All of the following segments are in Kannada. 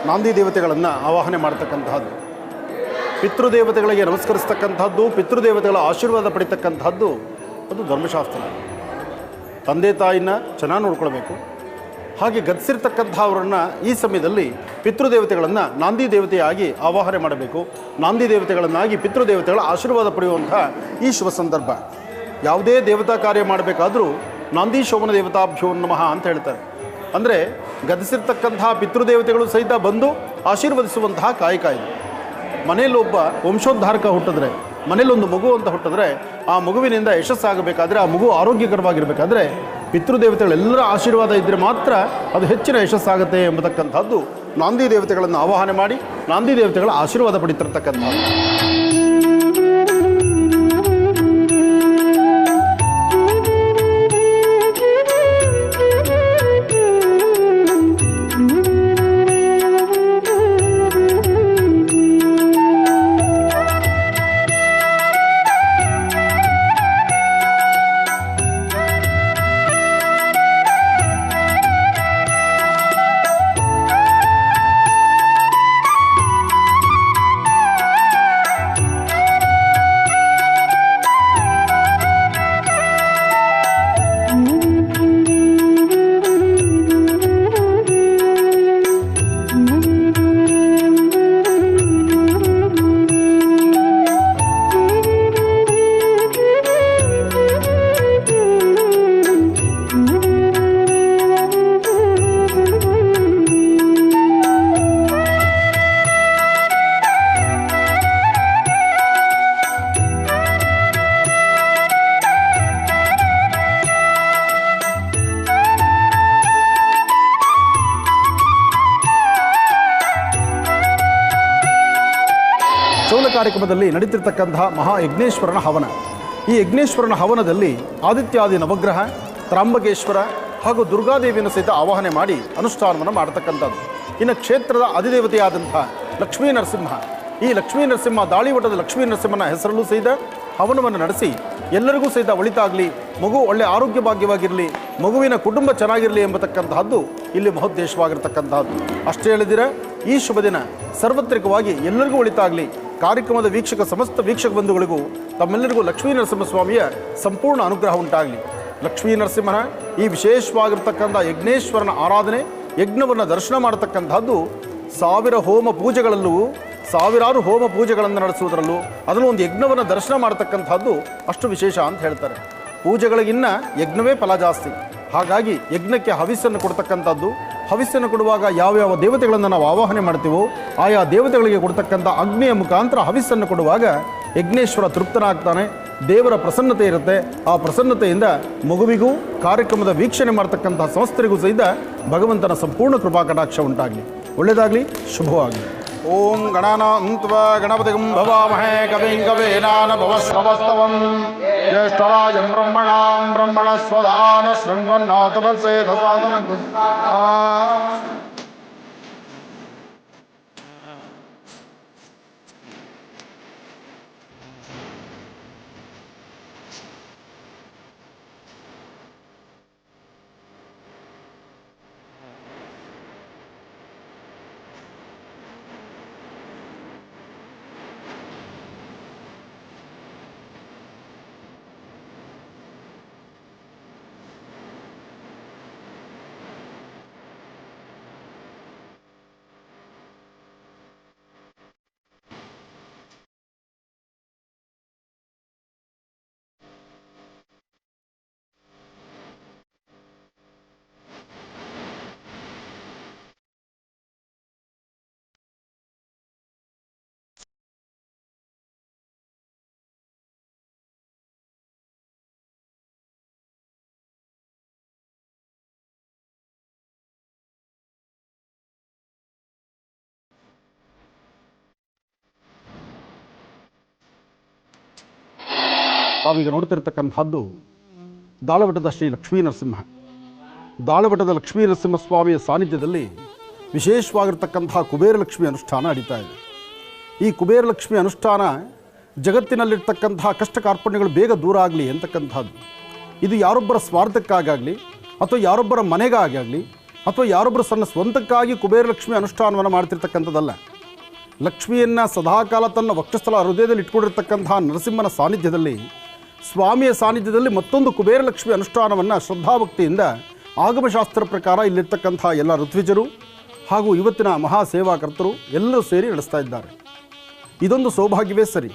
ನಾಂದಿ ದೇವತೆಗಳನ್ನು ಆವಾಹನೆ ಮಾಡ್ತಕ್ಕಂತಹದ್ದು, ಪಿತೃದೇವತೆಗಳಿಗೆ ನಮಸ್ಕರಿಸ್ತಕ್ಕಂಥದ್ದು, ಪಿತೃದೇವತೆಗಳ ಆಶೀರ್ವಾದ ಪಡಿತಕ್ಕಂಥದ್ದು ಅದು ಧರ್ಮಶಾಸ್ತ್ರ. ತಂದೆ ತಾಯಿನ ಚೆನ್ನಾಗಿ ನೋಡ್ಕೊಳ್ಬೇಕು. ಹಾಗೆ ಗತಿಸಿರ್ತಕ್ಕಂಥವ್ರನ್ನು ಈ ಸಮಯದಲ್ಲಿ ಪಿತೃದೇವತೆಗಳನ್ನು ನಾಂದಿ ದೇವತೆಯಾಗಿ ಆವಾಹನೆ ಮಾಡಬೇಕು. ನಾಂದಿ ದೇವತೆಗಳನ್ನಾಗಿ ಪಿತೃದೇವತೆಗಳ ಆಶೀರ್ವಾದ ಪಡೆಯುವಂಥ ಈ ಶುಭ ಸಂದರ್ಭ. ಯಾವುದೇ ದೇವತಾ ಕಾರ್ಯ ಮಾಡಬೇಕಾದ್ರೂ ನಾಂದಿ ಶೋಭನ ದೇವತಾಭ್ಯೋ ನಮಃ ಅಂತ ಹೇಳ್ತಾರೆ. ಅಂದರೆ ಗತಿಸಿರ್ತಕ್ಕಂತಹ ಪಿತೃದೇವತೆಗಳು ಸಹಿತ ಬಂದು ಆಶೀರ್ವದಿಸುವಂತಹ ಕಾಯಕ ಇದು. ಮನೆಯಲ್ಲೊಬ್ಬ ವಂಶೋದ್ಧಾರಕ ಹುಟ್ಟಿದ್ರೆ, ಮನೇಲೊಂದು ಮಗು ಅಂತ ಹುಟ್ಟಿದ್ರೆ, ಆ ಮಗುವಿನಿಂದ ಯಶಸ್ಸಾಗಬೇಕಾದ್ರೆ, ಆ ಮಗು ಆರೋಗ್ಯಕರವಾಗಿರಬೇಕಾದ್ರೆ ಪಿತೃದೇವತೆಗಳೆಲ್ಲರ ಆಶೀರ್ವಾದ ಇದ್ದರೆ ಮಾತ್ರ ಅದು ಹೆಚ್ಚಿನ ಯಶಸ್ಸಾಗುತ್ತೆ ಎಂಬತಕ್ಕಂಥದ್ದು ನಾಂದಿ ದೇವತೆಗಳನ್ನು ಆವಾಹನೆ ಮಾಡಿ ನಾಂದಿ ದೇವತೆಗಳ ಆಶೀರ್ವಾದ ಪಡಿತಿರ್ತಕ್ಕಂಥದ್ದು. ಚೌಲ ಕಾರ್ಯಕ್ರಮದಲ್ಲಿ ನಡೀತಿರ್ತಕ್ಕಂತಹ ಮಹಾಯಜ್ಞೇಶ್ವರನ ಹವನ. ಈ ಯಜ್ಞೇಶ್ವರನ ಹವನದಲ್ಲಿ ಆದಿತ್ಯಾದಿ ನವಗ್ರಹ, ತ್ರಾಂಬಕೇಶ್ವರ ಹಾಗೂ ದುರ್ಗಾದೇವಿಯನ್ನು ಸಹಿತ ಆವಾಹನೆ ಮಾಡಿ ಅನುಷ್ಠಾನವನ್ನು ಮಾಡತಕ್ಕಂಥದ್ದು. ಇನ್ನು ಕ್ಷೇತ್ರದ ಅಧಿದೇವತೆಯಾದಂಥ ಲಕ್ಷ್ಮೀ ನರಸಿಂಹ, ಈ ಲಕ್ಷ್ಮೀ ನರಸಿಂಹ ದಾಳಿವಟದ ಲಕ್ಷ್ಮೀ ನರಸಿಂಹನ ಹೆಸರಲ್ಲೂ ಸಹಿತ ಹವನವನ್ನು ನಡೆಸಿ ಎಲ್ಲರಿಗೂ ಸಹಿತ ಒಳಿತಾಗಲಿ, ಮಗು ಒಳ್ಳೆ ಆರೋಗ್ಯ ಭಾಗ್ಯವಾಗಿರಲಿ, ಮಗುವಿನ ಕುಟುಂಬ ಚೆನ್ನಾಗಿರಲಿ ಎಂಬತಕ್ಕಂತಹದ್ದು ಇಲ್ಲಿ ಮಹೋದ್ದೇಶವಾಗಿರ್ತಕ್ಕಂಥದ್ದು. ಅಷ್ಟೇ ಹೇಳಿದಿರ ಈ ಶುಭ ದಿನ ಸಾರ್ವತ್ರಿಕವಾಗಿ ಎಲ್ಲರಿಗೂ ಒಳಿತಾಗಲಿ. ಕಾರ್ಯಕ್ರಮದ ಸಮಸ್ತ ವೀಕ್ಷಕ ಬಂಧುಗಳಿಗೂ ತಮ್ಮೆಲ್ಲರಿಗೂ ಲಕ್ಷ್ಮೀ ನರಸಿಂಹಸ್ವಾಮಿಯ ಸಂಪೂರ್ಣ ಅನುಗ್ರಹ ಉಂಟಾಗಲಿ. ಲಕ್ಷ್ಮೀ ನರಸಿಂಹನ ಈ ವಿಶೇಷವಾಗಿರ್ತಕ್ಕಂಥ ಯಜ್ಞೇಶ್ವರನ ಆರಾಧನೆ, ಯಜ್ಞವನ್ನು ದರ್ಶನ ಮಾಡತಕ್ಕಂಥದ್ದು ಸಾವಿರಾರು ಹೋಮ ಪೂಜೆಗಳನ್ನು ನಡೆಸುವುದರಲ್ಲೂ ಅದರಲ್ಲೂ ಒಂದು ಯಜ್ಞವನ್ನು ದರ್ಶನ ಮಾಡತಕ್ಕಂಥದ್ದು ಅಷ್ಟು ವಿಶೇಷ ಅಂತ ಹೇಳ್ತಾರೆ. ಪೂಜೆಗಳಿಗಿನ್ನ ಯಜ್ಞವೇ ಫಲ ಜಾಸ್ತಿ. ಹಾಗಾಗಿ ಯಜ್ಞಕ್ಕೆ ಹವಿಸ್ಸನ್ನು ಕೊಡ್ತಕ್ಕಂಥದ್ದು, ಹವಿಸ್ಸನ್ನು ಕೊಡುವಾಗ ಯಾವ್ಯಾವ ದೇವತೆಗಳನ್ನು ನಾವು ಆವಾಹನೆ ಮಾಡ್ತೀವೋ ಆಯಾ ದೇವತೆಗಳಿಗೆ ಕೊಡ್ತಕ್ಕಂಥ ಅಗ್ನಿಯ ಮುಖಾಂತರ ಹವಿಸ್ಸನ್ನು ಕೊಡುವಾಗ ಯಜ್ಞೇಶ್ವರ ತೃಪ್ತನಾಗ್ತಾನೆ, ದೇವರ ಪ್ರಸನ್ನತೆ ಇರುತ್ತೆ. ಆ ಪ್ರಸನ್ನತೆಯಿಂದ ಮಗುವಿಗೂ ಕಾರ್ಯಕ್ರಮದ ವೀಕ್ಷಣೆ ಮಾಡ್ತಕ್ಕಂಥ ಸಂಸ್ಥರಿಗೂ ಸಹಿತ ಭಗವಂತನ ಸಂಪೂರ್ಣ ಕೃಪಾ ಕಟಾಕ್ಷ ಉಂಟಾಗಲಿ. ಒಳ್ಳೆಯದಾಗಲಿ, ಶುಭವಾಗಲಿ. ಓಂ ಗಣಾನಾಂತ್ವಾ ಗಣಪತಿಗಂ ಭವಾಮಹೇ ಕವಿಂ ಕವೀನಾನಭವಸ್ತವಂ ಜ್ಯೇಷ್ಠರಾಜಂ ಬ್ರಹ್ಮಣಾಂ ಬ್ರಹ್ಮಣಸ್ವದಾನ ಶೃಣ್ವನ್ನಾಥವತ್ಸೇದಸಾದನಂ. ತಾವೀಗ ನೋಡ್ತಿರ್ತಕ್ಕಂಥದ್ದು ದಾಳವಟದ ಶ್ರೀ ಲಕ್ಷ್ಮೀ ನರಸಿಂಹ. ದಾಳವಟದ ಲಕ್ಷ್ಮೀ ನರಸಿಂಹ ಸ್ವಾಮಿಯ ಸಾನ್ನಿಧ್ಯದಲ್ಲಿ ವಿಶೇಷವಾಗಿರ್ತಕ್ಕಂಥ ಕುಬೇರಲಕ್ಷ್ಮಿ ಅನುಷ್ಠಾನ ನಡೀತಾ ಇದೆ. ಈ ಕುಬೇರಲಕ್ಷ್ಮಿ ಅನುಷ್ಠಾನ ಜಗತ್ತಿನಲ್ಲಿರ್ತಕ್ಕಂಥ ಕಷ್ಟ ಕಾರ್ಪಣ್ಯಗಳು ಬೇಗ ದೂರ ಆಗಲಿ ಅಂತಕ್ಕಂಥದ್ದು. ಇದು ಯಾರೊಬ್ಬರ ಸ್ವಾರ್ಥಕ್ಕಾಗಲಿ ಅಥವಾ ಯಾರೊಬ್ಬರ ಮನೆಗಾಗಲಿ ಅಥವಾ ಯಾರೊಬ್ಬರು ತನ್ನ ಸ್ವಂತಕ್ಕಾಗಿ ಕುಬೇರ ಲಕ್ಷ್ಮಿ ಅನುಷ್ಠಾನವನ್ನು ಮಾಡ್ತಿರ್ತಕ್ಕಂಥದ್ದಲ್ಲ. ಲಕ್ಷ್ಮಿಯನ್ನು ಸದಾಕಾಲ ತನ್ನ ವಕ್ಷಸ್ಥಳ ಹೃದಯದಲ್ಲಿ ಇಟ್ಕೊಂಡಿರ್ತಕ್ಕಂತಹ ನರಸಿಂಹನ ಸಾನ್ನಿಧ್ಯದಲ್ಲಿ, ಸ್ವಾಮಿಯ ಸಾನ್ನಿಧ್ಯದಲ್ಲಿ ಮತ್ತೊಂದು ಕುಬೇರ ಲಕ್ಷ್ಮಿ ಅನುಷ್ಠಾನವನ್ನು ಶ್ರದ್ಧಾಭಕ್ತಿಯಿಂದ ಆಗಮಶಾಸ್ತ್ರ ಪ್ರಕಾರ ಇಲ್ಲಿರ್ತಕ್ಕಂಥ ಎಲ್ಲ ಋತ್ವಿಜರು ಹಾಗೂ ಇವತ್ತಿನ ಮಹಾಸೇವಾಕರ್ತರು ಎಲ್ಲರೂ ಸೇರಿ ನಡೆಸ್ತಾ ಇದ್ದಾರೆ. ಇದೊಂದು ಸೌಭಾಗ್ಯವೇ ಸರಿ.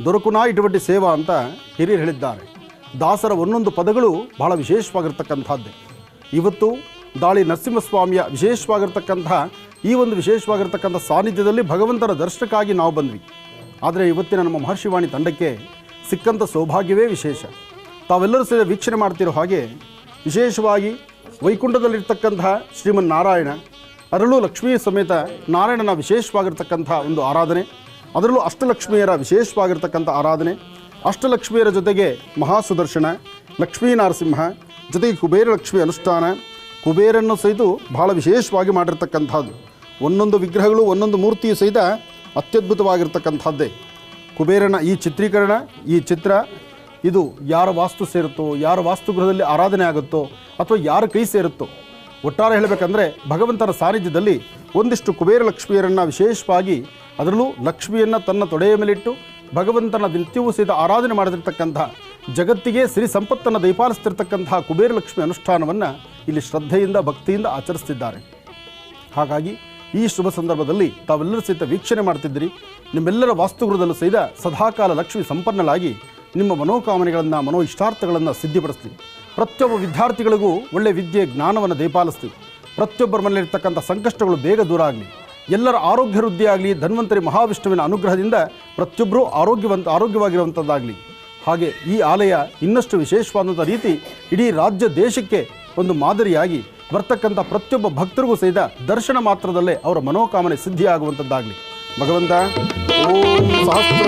ದೊರಕುನಾ ಇಟುವಡ್ಡಿ ಸೇವಾ ಅಂತ ಹಿರಿಯರು ಹೇಳಿದ್ದಾರೆ. ದಾಸರ ಒಂದೊಂದು ಪದಗಳು ಬಹಳ ವಿಶೇಷವಾಗಿರ್ತಕ್ಕಂಥದ್ದೇ. ಇವತ್ತು ದಾಳಿ ನರಸಿಂಹಸ್ವಾಮಿಯ ವಿಶೇಷವಾಗಿರ್ತಕ್ಕಂಥ ಈ ಒಂದು ವಿಶೇಷವಾಗಿರ್ತಕ್ಕಂಥ ಸಾನ್ನಿಧ್ಯದಲ್ಲಿ ಭಗವಂತನ ದರ್ಶನಕ್ಕಾಗಿ ನಾವು ಬಂದ್ವಿ. ಆದರೆ ಇವತ್ತಿನ ನಮ್ಮ ಮಹರ್ಷಿವಾಣಿ ತಂಡಕ್ಕೆ ಸಿಕ್ಕಂಥ ಸೌಭಾಗ್ಯವೇ ವಿಶೇಷ. ತಾವೆಲ್ಲರೂ ಸೇರಿ ವೀಕ್ಷಣೆ ಮಾಡ್ತಿರೋ ಹಾಗೆ ವಿಶೇಷವಾಗಿ ವೈಕುಂಠದಲ್ಲಿರ್ತಕ್ಕಂತಹ ಶ್ರೀಮನ್ನಾರಾಯಣ, ಅದರಲ್ಲೂ ಲಕ್ಷ್ಮೀ ಸಮೇತ ನಾರಾಯಣನ ವಿಶೇಷವಾಗಿರ್ತಕ್ಕಂಥ ಒಂದು ಆರಾಧನೆ, ಅದರಲ್ಲೂ ಅಷ್ಟಲಕ್ಷ್ಮಿಯರ ವಿಶೇಷವಾಗಿರ್ತಕ್ಕಂಥ ಆರಾಧನೆ, ಅಷ್ಟಲಕ್ಷ್ಮಿಯರ ಜೊತೆಗೆ ಮಹಾಸುದರ್ಶನ, ಲಕ್ಷ್ಮೀ ನರಸಿಂಹ ಜೊತೆಗೆ ಕುಬೇರ ಲಕ್ಷ್ಮಿ ಅನುಷ್ಠಾನ, ಕುಬೇರನ್ನು ಸಹಿತ ಬಹಳ ವಿಶೇಷವಾಗಿ ಮಾಡಿರ್ತಕ್ಕಂಥದ್ದು. ಒಂದೊಂದು ವಿಗ್ರಹಗಳು ಒಂದೊಂದು ಮೂರ್ತಿಯು ಸಹಿತ ಅತ್ಯದ್ಭುತವಾಗಿರ್ತಕ್ಕಂಥದ್ದೇ. ಕುಬೇರನ ಈ ಚಿತ್ರೀಕರಣ, ಈ ಚಿತ್ರ ಇದು ಯಾರ ವಾಸ್ತು ಸೇರುತ್ತೋ, ಯಾರ ವಾಸ್ತುಗೃಹದಲ್ಲಿ ಆರಾಧನೆ ಆಗುತ್ತೋ ಅಥವಾ ಯಾರ ಕೈ ಸೇರುತ್ತೋ, ಒಟ್ಟಾರೆ ಹೇಳಬೇಕಂದ್ರೆ ಭಗವಂತನ ಸಾನ್ನಿಧ್ಯದಲ್ಲಿ ಒಂದಿಷ್ಟು ಕುಬೇರ ಲಕ್ಷ್ಮಿಯರನ್ನು ವಿಶೇಷವಾಗಿ, ಅದರಲ್ಲೂ ಲಕ್ಷ್ಮಿಯನ್ನು ತನ್ನ ತೊಡೆಯ ಮೇಲಿಟ್ಟು ಭಗವಂತನ ನಿತ್ಯವೂ ಸಹಿತ ಆರಾಧನೆ ಮಾಡದಿರ್ತಕ್ಕಂಥ, ಜಗತ್ತಿಗೆ ಸಿರಿ ಸಂಪತ್ತನ್ನು ದಯಪಾಲಿಸ್ತಿರ್ತಕ್ಕಂತಹ ಕುಬೇರ ಲಕ್ಷ್ಮಿ ಅನುಷ್ಠಾನವನ್ನು ಇಲ್ಲಿ ಶ್ರದ್ಧೆಯಿಂದ ಭಕ್ತಿಯಿಂದ ಆಚರಿಸ್ತಿದ್ದಾರೆ. ಹಾಗಾಗಿ ಈ ಶುಭ ಸಂದರ್ಭದಲ್ಲಿ ತಾವೆಲ್ಲರೂ ಸಹಿತ ವೀಕ್ಷಣೆ ಮಾಡ್ತಿದ್ದೀರಿ. ನಿಮ್ಮೆಲ್ಲರ ವಾಸ್ತುಗೃಹದಲ್ಲೂ ಸಹಿತ ಸದಾಕಾಲ ಲಕ್ಷ್ಮಿ ಸಂಪನ್ನಳಾಗಿ ನಿಮ್ಮ ಮನೋಕಾಮನೆಗಳನ್ನು, ಮನೋ ಇಷ್ಟಾರ್ಥಗಳನ್ನು ಸಿದ್ಧಿಪಡಿಸ್ತೀವಿ. ಪ್ರತಿಯೊಬ್ಬ ವಿದ್ಯಾರ್ಥಿಗಳಿಗೂ ಒಳ್ಳೆಯ ವಿದ್ಯೆ ಜ್ಞಾನವನ್ನು ದಯಪಾಲಿಸ್ತೀವಿ. ಪ್ರತಿಯೊಬ್ಬರ ಮನೆಯಲ್ಲಿರ್ತಕ್ಕಂಥ ಸಂಕಷ್ಟಗಳು ಬೇಗ ದೂರ ಆಗಲಿ, ಎಲ್ಲರ ಆರೋಗ್ಯ ವೃದ್ಧಿ ಆಗಲಿ, ಧನ್ವಂತರಿ ಮಹಾವಿಷ್ಣುವಿನ ಅನುಗ್ರಹದಿಂದ ಪ್ರತಿಯೊಬ್ಬರೂ ಆರೋಗ್ಯವಾಗಿರುವಂಥದ್ದಾಗಲಿ. ಹಾಗೆ ಈ ಆಲಯ ಇನ್ನಷ್ಟು ವಿಶೇಷವಾದಂಥ ರೀತಿ ಇಡೀ ರಾಜ್ಯ ದೇಶಕ್ಕೆ ಒಂದು ಮಾದರಿಯಾಗಿ ಬರ್ತಕ್ಕಂಥ ಪ್ರತಿಯೊಬ್ಬ ಭಕ್ತರಿಗೂ ಸಹಿತ ದರ್ಶನ ಮಾತ್ರದಲ್ಲೇ ಅವರ ಮನೋಕಾಮನೆ ಸಿದ್ಧಿಯಾಗುವಂಥದ್ದಾಗಲಿ. ಭಗವಂತ ಓಂ ಸಹಸ್ರ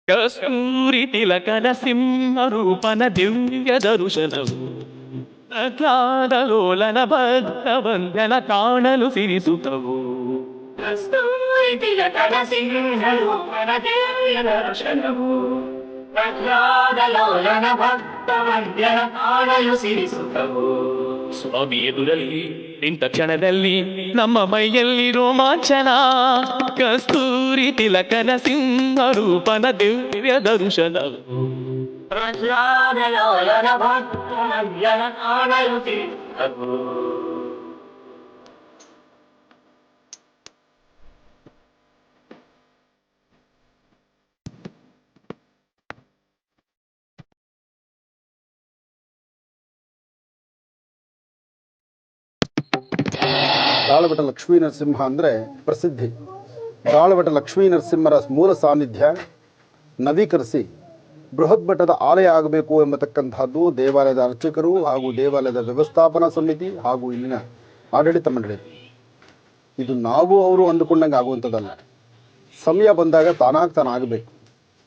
ಕಸ್ತೂರಿ ತಿಲಕನ ಸಿಂಹರೂಪನ ದಿವ್ಯ ದರುಶನವು ಪ್ರಹ್ಲಾದಲೋಲನ ಭಕ್ತವಂದ್ಯನ ಕಾಣಲು ಸಿರಿಸುತ್ತವು. ಕಸ್ತೂರಿ ತಿಲಕನ ಸಿಂಹರೂಪನ ದಿವ್ಯ ದರುಶನವು ಪ್ರಹ್ಲಾದಲೋಲನ ಭಕ್ತವಂದ್ಯನ ಕಾಣಲು ಸಿರಿಸುತ್ತವು. ಸ್ವಾಮಿ ಎದುರಲ್ಲಿ ನಿಂತ ಕ್ಷಣದಲ್ಲಿ ನಮ್ಮ ಮೈಯಲ್ಲಿ ರೋಮಾಂಚನ. ಕಸ್ತೂರಿ ತಿಲಕನ ಸಿಂಹರೂಪನ ದಿವ್ಯ ದರ್ಶನವು ಪ್ರಹ್ಲಾದಲೋಲನ ಭಕ್ತವಂದ್ಯನ ಕಾಣಲು ಸಿರಿಸುತ್ತವು. ದಾಳವಟ ಲಕ್ಷ್ಮೀ ನರಸಿಂಹ ಅಂದರೆ ಪ್ರಸಿದ್ಧಿ. ದಾಳವಟ ಲಕ್ಷ್ಮೀ ನರಸಿಂಹರ ಮೂಲ ಸಾನ್ನಿಧ್ಯ ನವೀಕರಿಸಿ ಬೃಹತ್ ಮಟ್ಟದ ಆಲಯ ಆಗಬೇಕು ಎಂಬತಕ್ಕಂಥದ್ದು ದೇವಾಲಯದ ಅರ್ಚಕರು ಹಾಗೂ ದೇವಾಲಯದ ವ್ಯವಸ್ಥಾಪನಾ ಸಮಿತಿ ಹಾಗೂ ಇಲ್ಲಿನ ಆಡಳಿತ ಮಂಡಳಿ. ಇದು ನಾವು ಅವರು ಅಂದುಕೊಂಡಂಗೆ ಆಗುವಂಥದ್ದಲ್ಲ. ಸಮಯ ಬಂದಾಗ ತಾನಾಗಬೇಕು.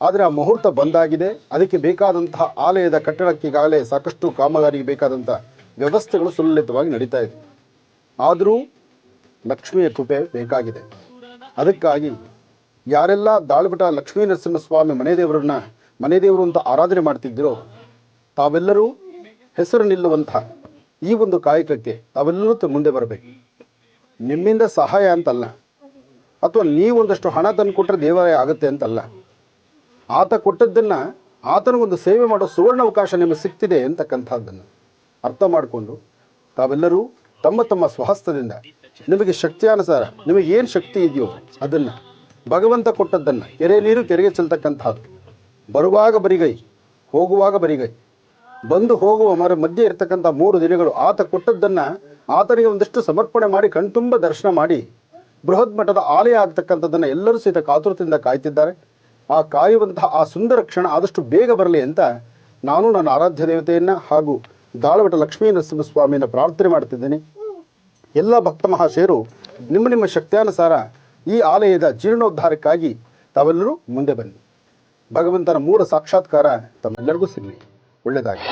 ಆದರೆ ಆ ಮುಹೂರ್ತ ಬಂದಾಗಿದೆ. ಅದಕ್ಕೆ ಬೇಕಾದಂತಹ ಆಲಯದ ಕಟ್ಟಡಕ್ಕಿಗಾಗಲೇ ಸಾಕಷ್ಟು ಕಾಮಗಾರಿಗೆ ಬೇಕಾದಂಥ ವ್ಯವಸ್ಥೆಗಳು ಸುಲಲಿತವಾಗಿ ನಡೀತಾ ಇದೆ. ಆದರೂ ಲಕ್ಷ್ಮಿಯ ಕೃಪೆ ಬೇಕಾಗಿದೆ. ಅದಕ್ಕಾಗಿ ಯಾರೆಲ್ಲ ದಾಳವಟ ಲಕ್ಷ್ಮೀ ನರಸಿಂಹಸ್ವಾಮಿ ಮನೆ ದೇವರು ಅಂತ ಆರಾಧನೆ ಮಾಡ್ತಿದ್ದೀರೋ ತಾವೆಲ್ಲರೂ ಹೆಸರು ನಿಲ್ಲುವಂಥ ಈ ಒಂದು ಕಾಯಕಕ್ಕೆ ತಾವೆಲ್ಲರೂ ಮುಂದೆ ಬರಬೇಕು. ನಿಮ್ಮಿಂದ ಸಹಾಯ ಅಂತಲ್ಲ, ಅಥವಾ ನೀವೊಂದಷ್ಟು ಹಣ ತಂದು ಕೊಟ್ಟರೆ ದೇವಾಲಯ ಆಗುತ್ತೆ ಅಂತಲ್ಲ. ಆತ ಕೊಟ್ಟದ್ದನ್ನು ಆತನಿಗೊಂದು ಸೇವೆ ಮಾಡೋ ಸುವರ್ಣ ಅವಕಾಶ ನಿಮಗೆ ಸಿಗ್ತಿದೆ ಅಂತಕ್ಕಂಥದ್ದನ್ನು ಅರ್ಥ ಮಾಡಿಕೊಂಡು ತಾವೆಲ್ಲರೂ ತಮ್ಮ ತಮ್ಮ ಸ್ವಹಸ್ತದಿಂದ ನಿಮಗೆ ಶಕ್ತಿಯಾನುಸಾರ ನಿಮಗೆ ಏನು ಶಕ್ತಿ ಇದೆಯೋ ಅದನ್ನು ಭಗವಂತ ಕೊಟ್ಟದ್ದನ್ನು ಕೆರೆ ನೀರು ಕೆರೆಗೆ ಚೆಲ್ತಕ್ಕಂಥದ್ದು. ಬರುವಾಗ ಬರಿಗೈ, ಹೋಗುವಾಗ ಬರಿಗೈ, ಬಂದು ಹೋಗುವ ಮಧ್ಯೆ ಇರತಕ್ಕಂಥ 3 ದಿನಗಳು ಆತ ಕೊಟ್ಟದ್ದನ್ನು ಆತನಿಗೆ ಒಂದಷ್ಟು ಸಮರ್ಪಣೆ ಮಾಡಿ ಕಣ್ತುಂಬ ದರ್ಶನ ಮಾಡಿ ಬೃಹತ್ ಮಟ್ಟದ ಆಲಯ ಆಗ್ತಕ್ಕಂಥದ್ದನ್ನು ಎಲ್ಲರೂ ಸಹಿತ ಕಾತುರತೆಯಿಂದ ಕಾಯ್ತಿದ್ದಾರೆ. ಆ ಕಾಯುವಂತಹ ಆ ಸುಂದರ ಕ್ಷಣ ಆದಷ್ಟು ಬೇಗ ಬರಲಿ ಅಂತ ನಾನು ನನ್ನ ಆರಾಧ್ಯ ದೇವತೆಯನ್ನು ಹಾಗೂ ದಾಳವಟ ಲಕ್ಷ್ಮೀ ನರಸಿಂಹಸ್ವಾಮಿಯನ್ನು ಪ್ರಾರ್ಥನೆ ಮಾಡ್ತಿದ್ದೀನಿ. ಎಲ್ಲ ಭಕ್ತ ಮಹಾಶಯರು ನಿಮ್ಮ ನಿಮ್ಮ ಶಕ್ತಿಯಾನುಸಾರ ಈ ಆಲಯದ ಜೀರ್ಣೋದ್ಧಾರಕ್ಕಾಗಿ ತಾವೆಲ್ಲರೂ ಮುಂದೆ ಬನ್ನಿ. ಭಗವಂತನ ಮೂಲ ಸಾಕ್ಷಾತ್ಕಾರ ತಮ್ಮೆಲ್ಲರಿಗೂ ಸಿಗಲಿ. ಒಳ್ಳೆಯದಾಗಲಿ.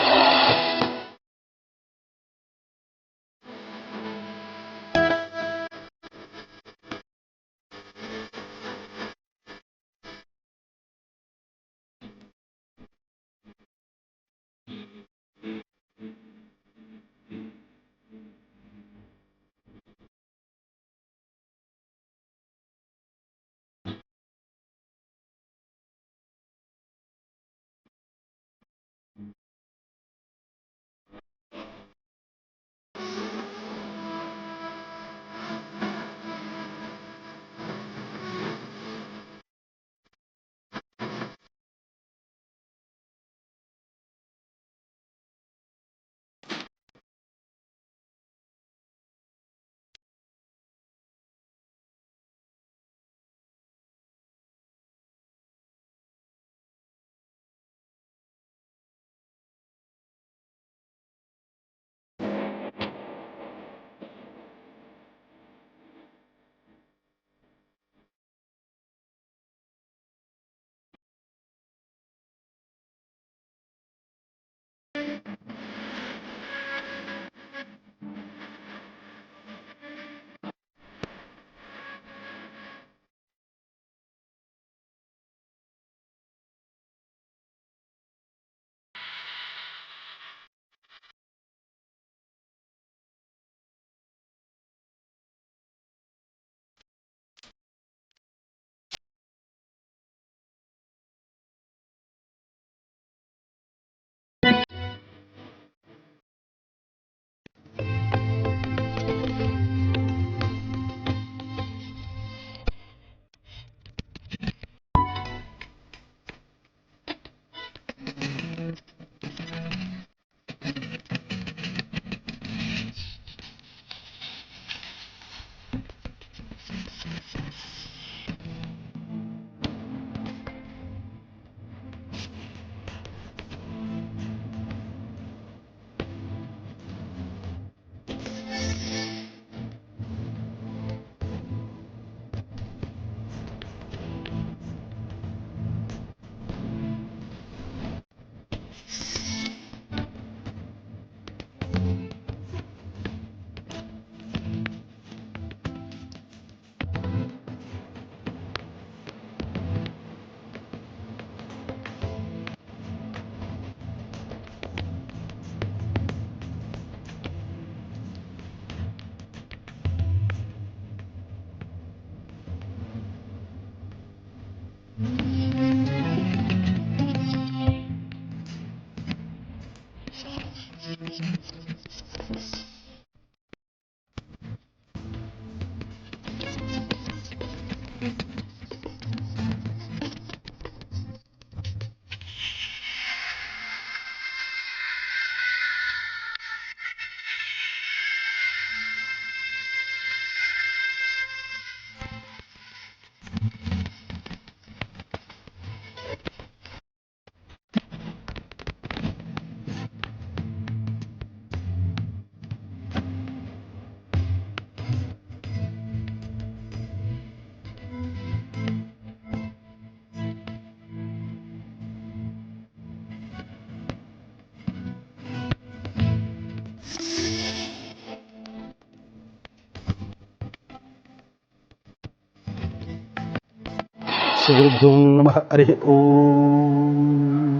ಶ್ರೀಗುರುಭ್ಯೋ ನಮಃ. ಹರಿ ಓಂ.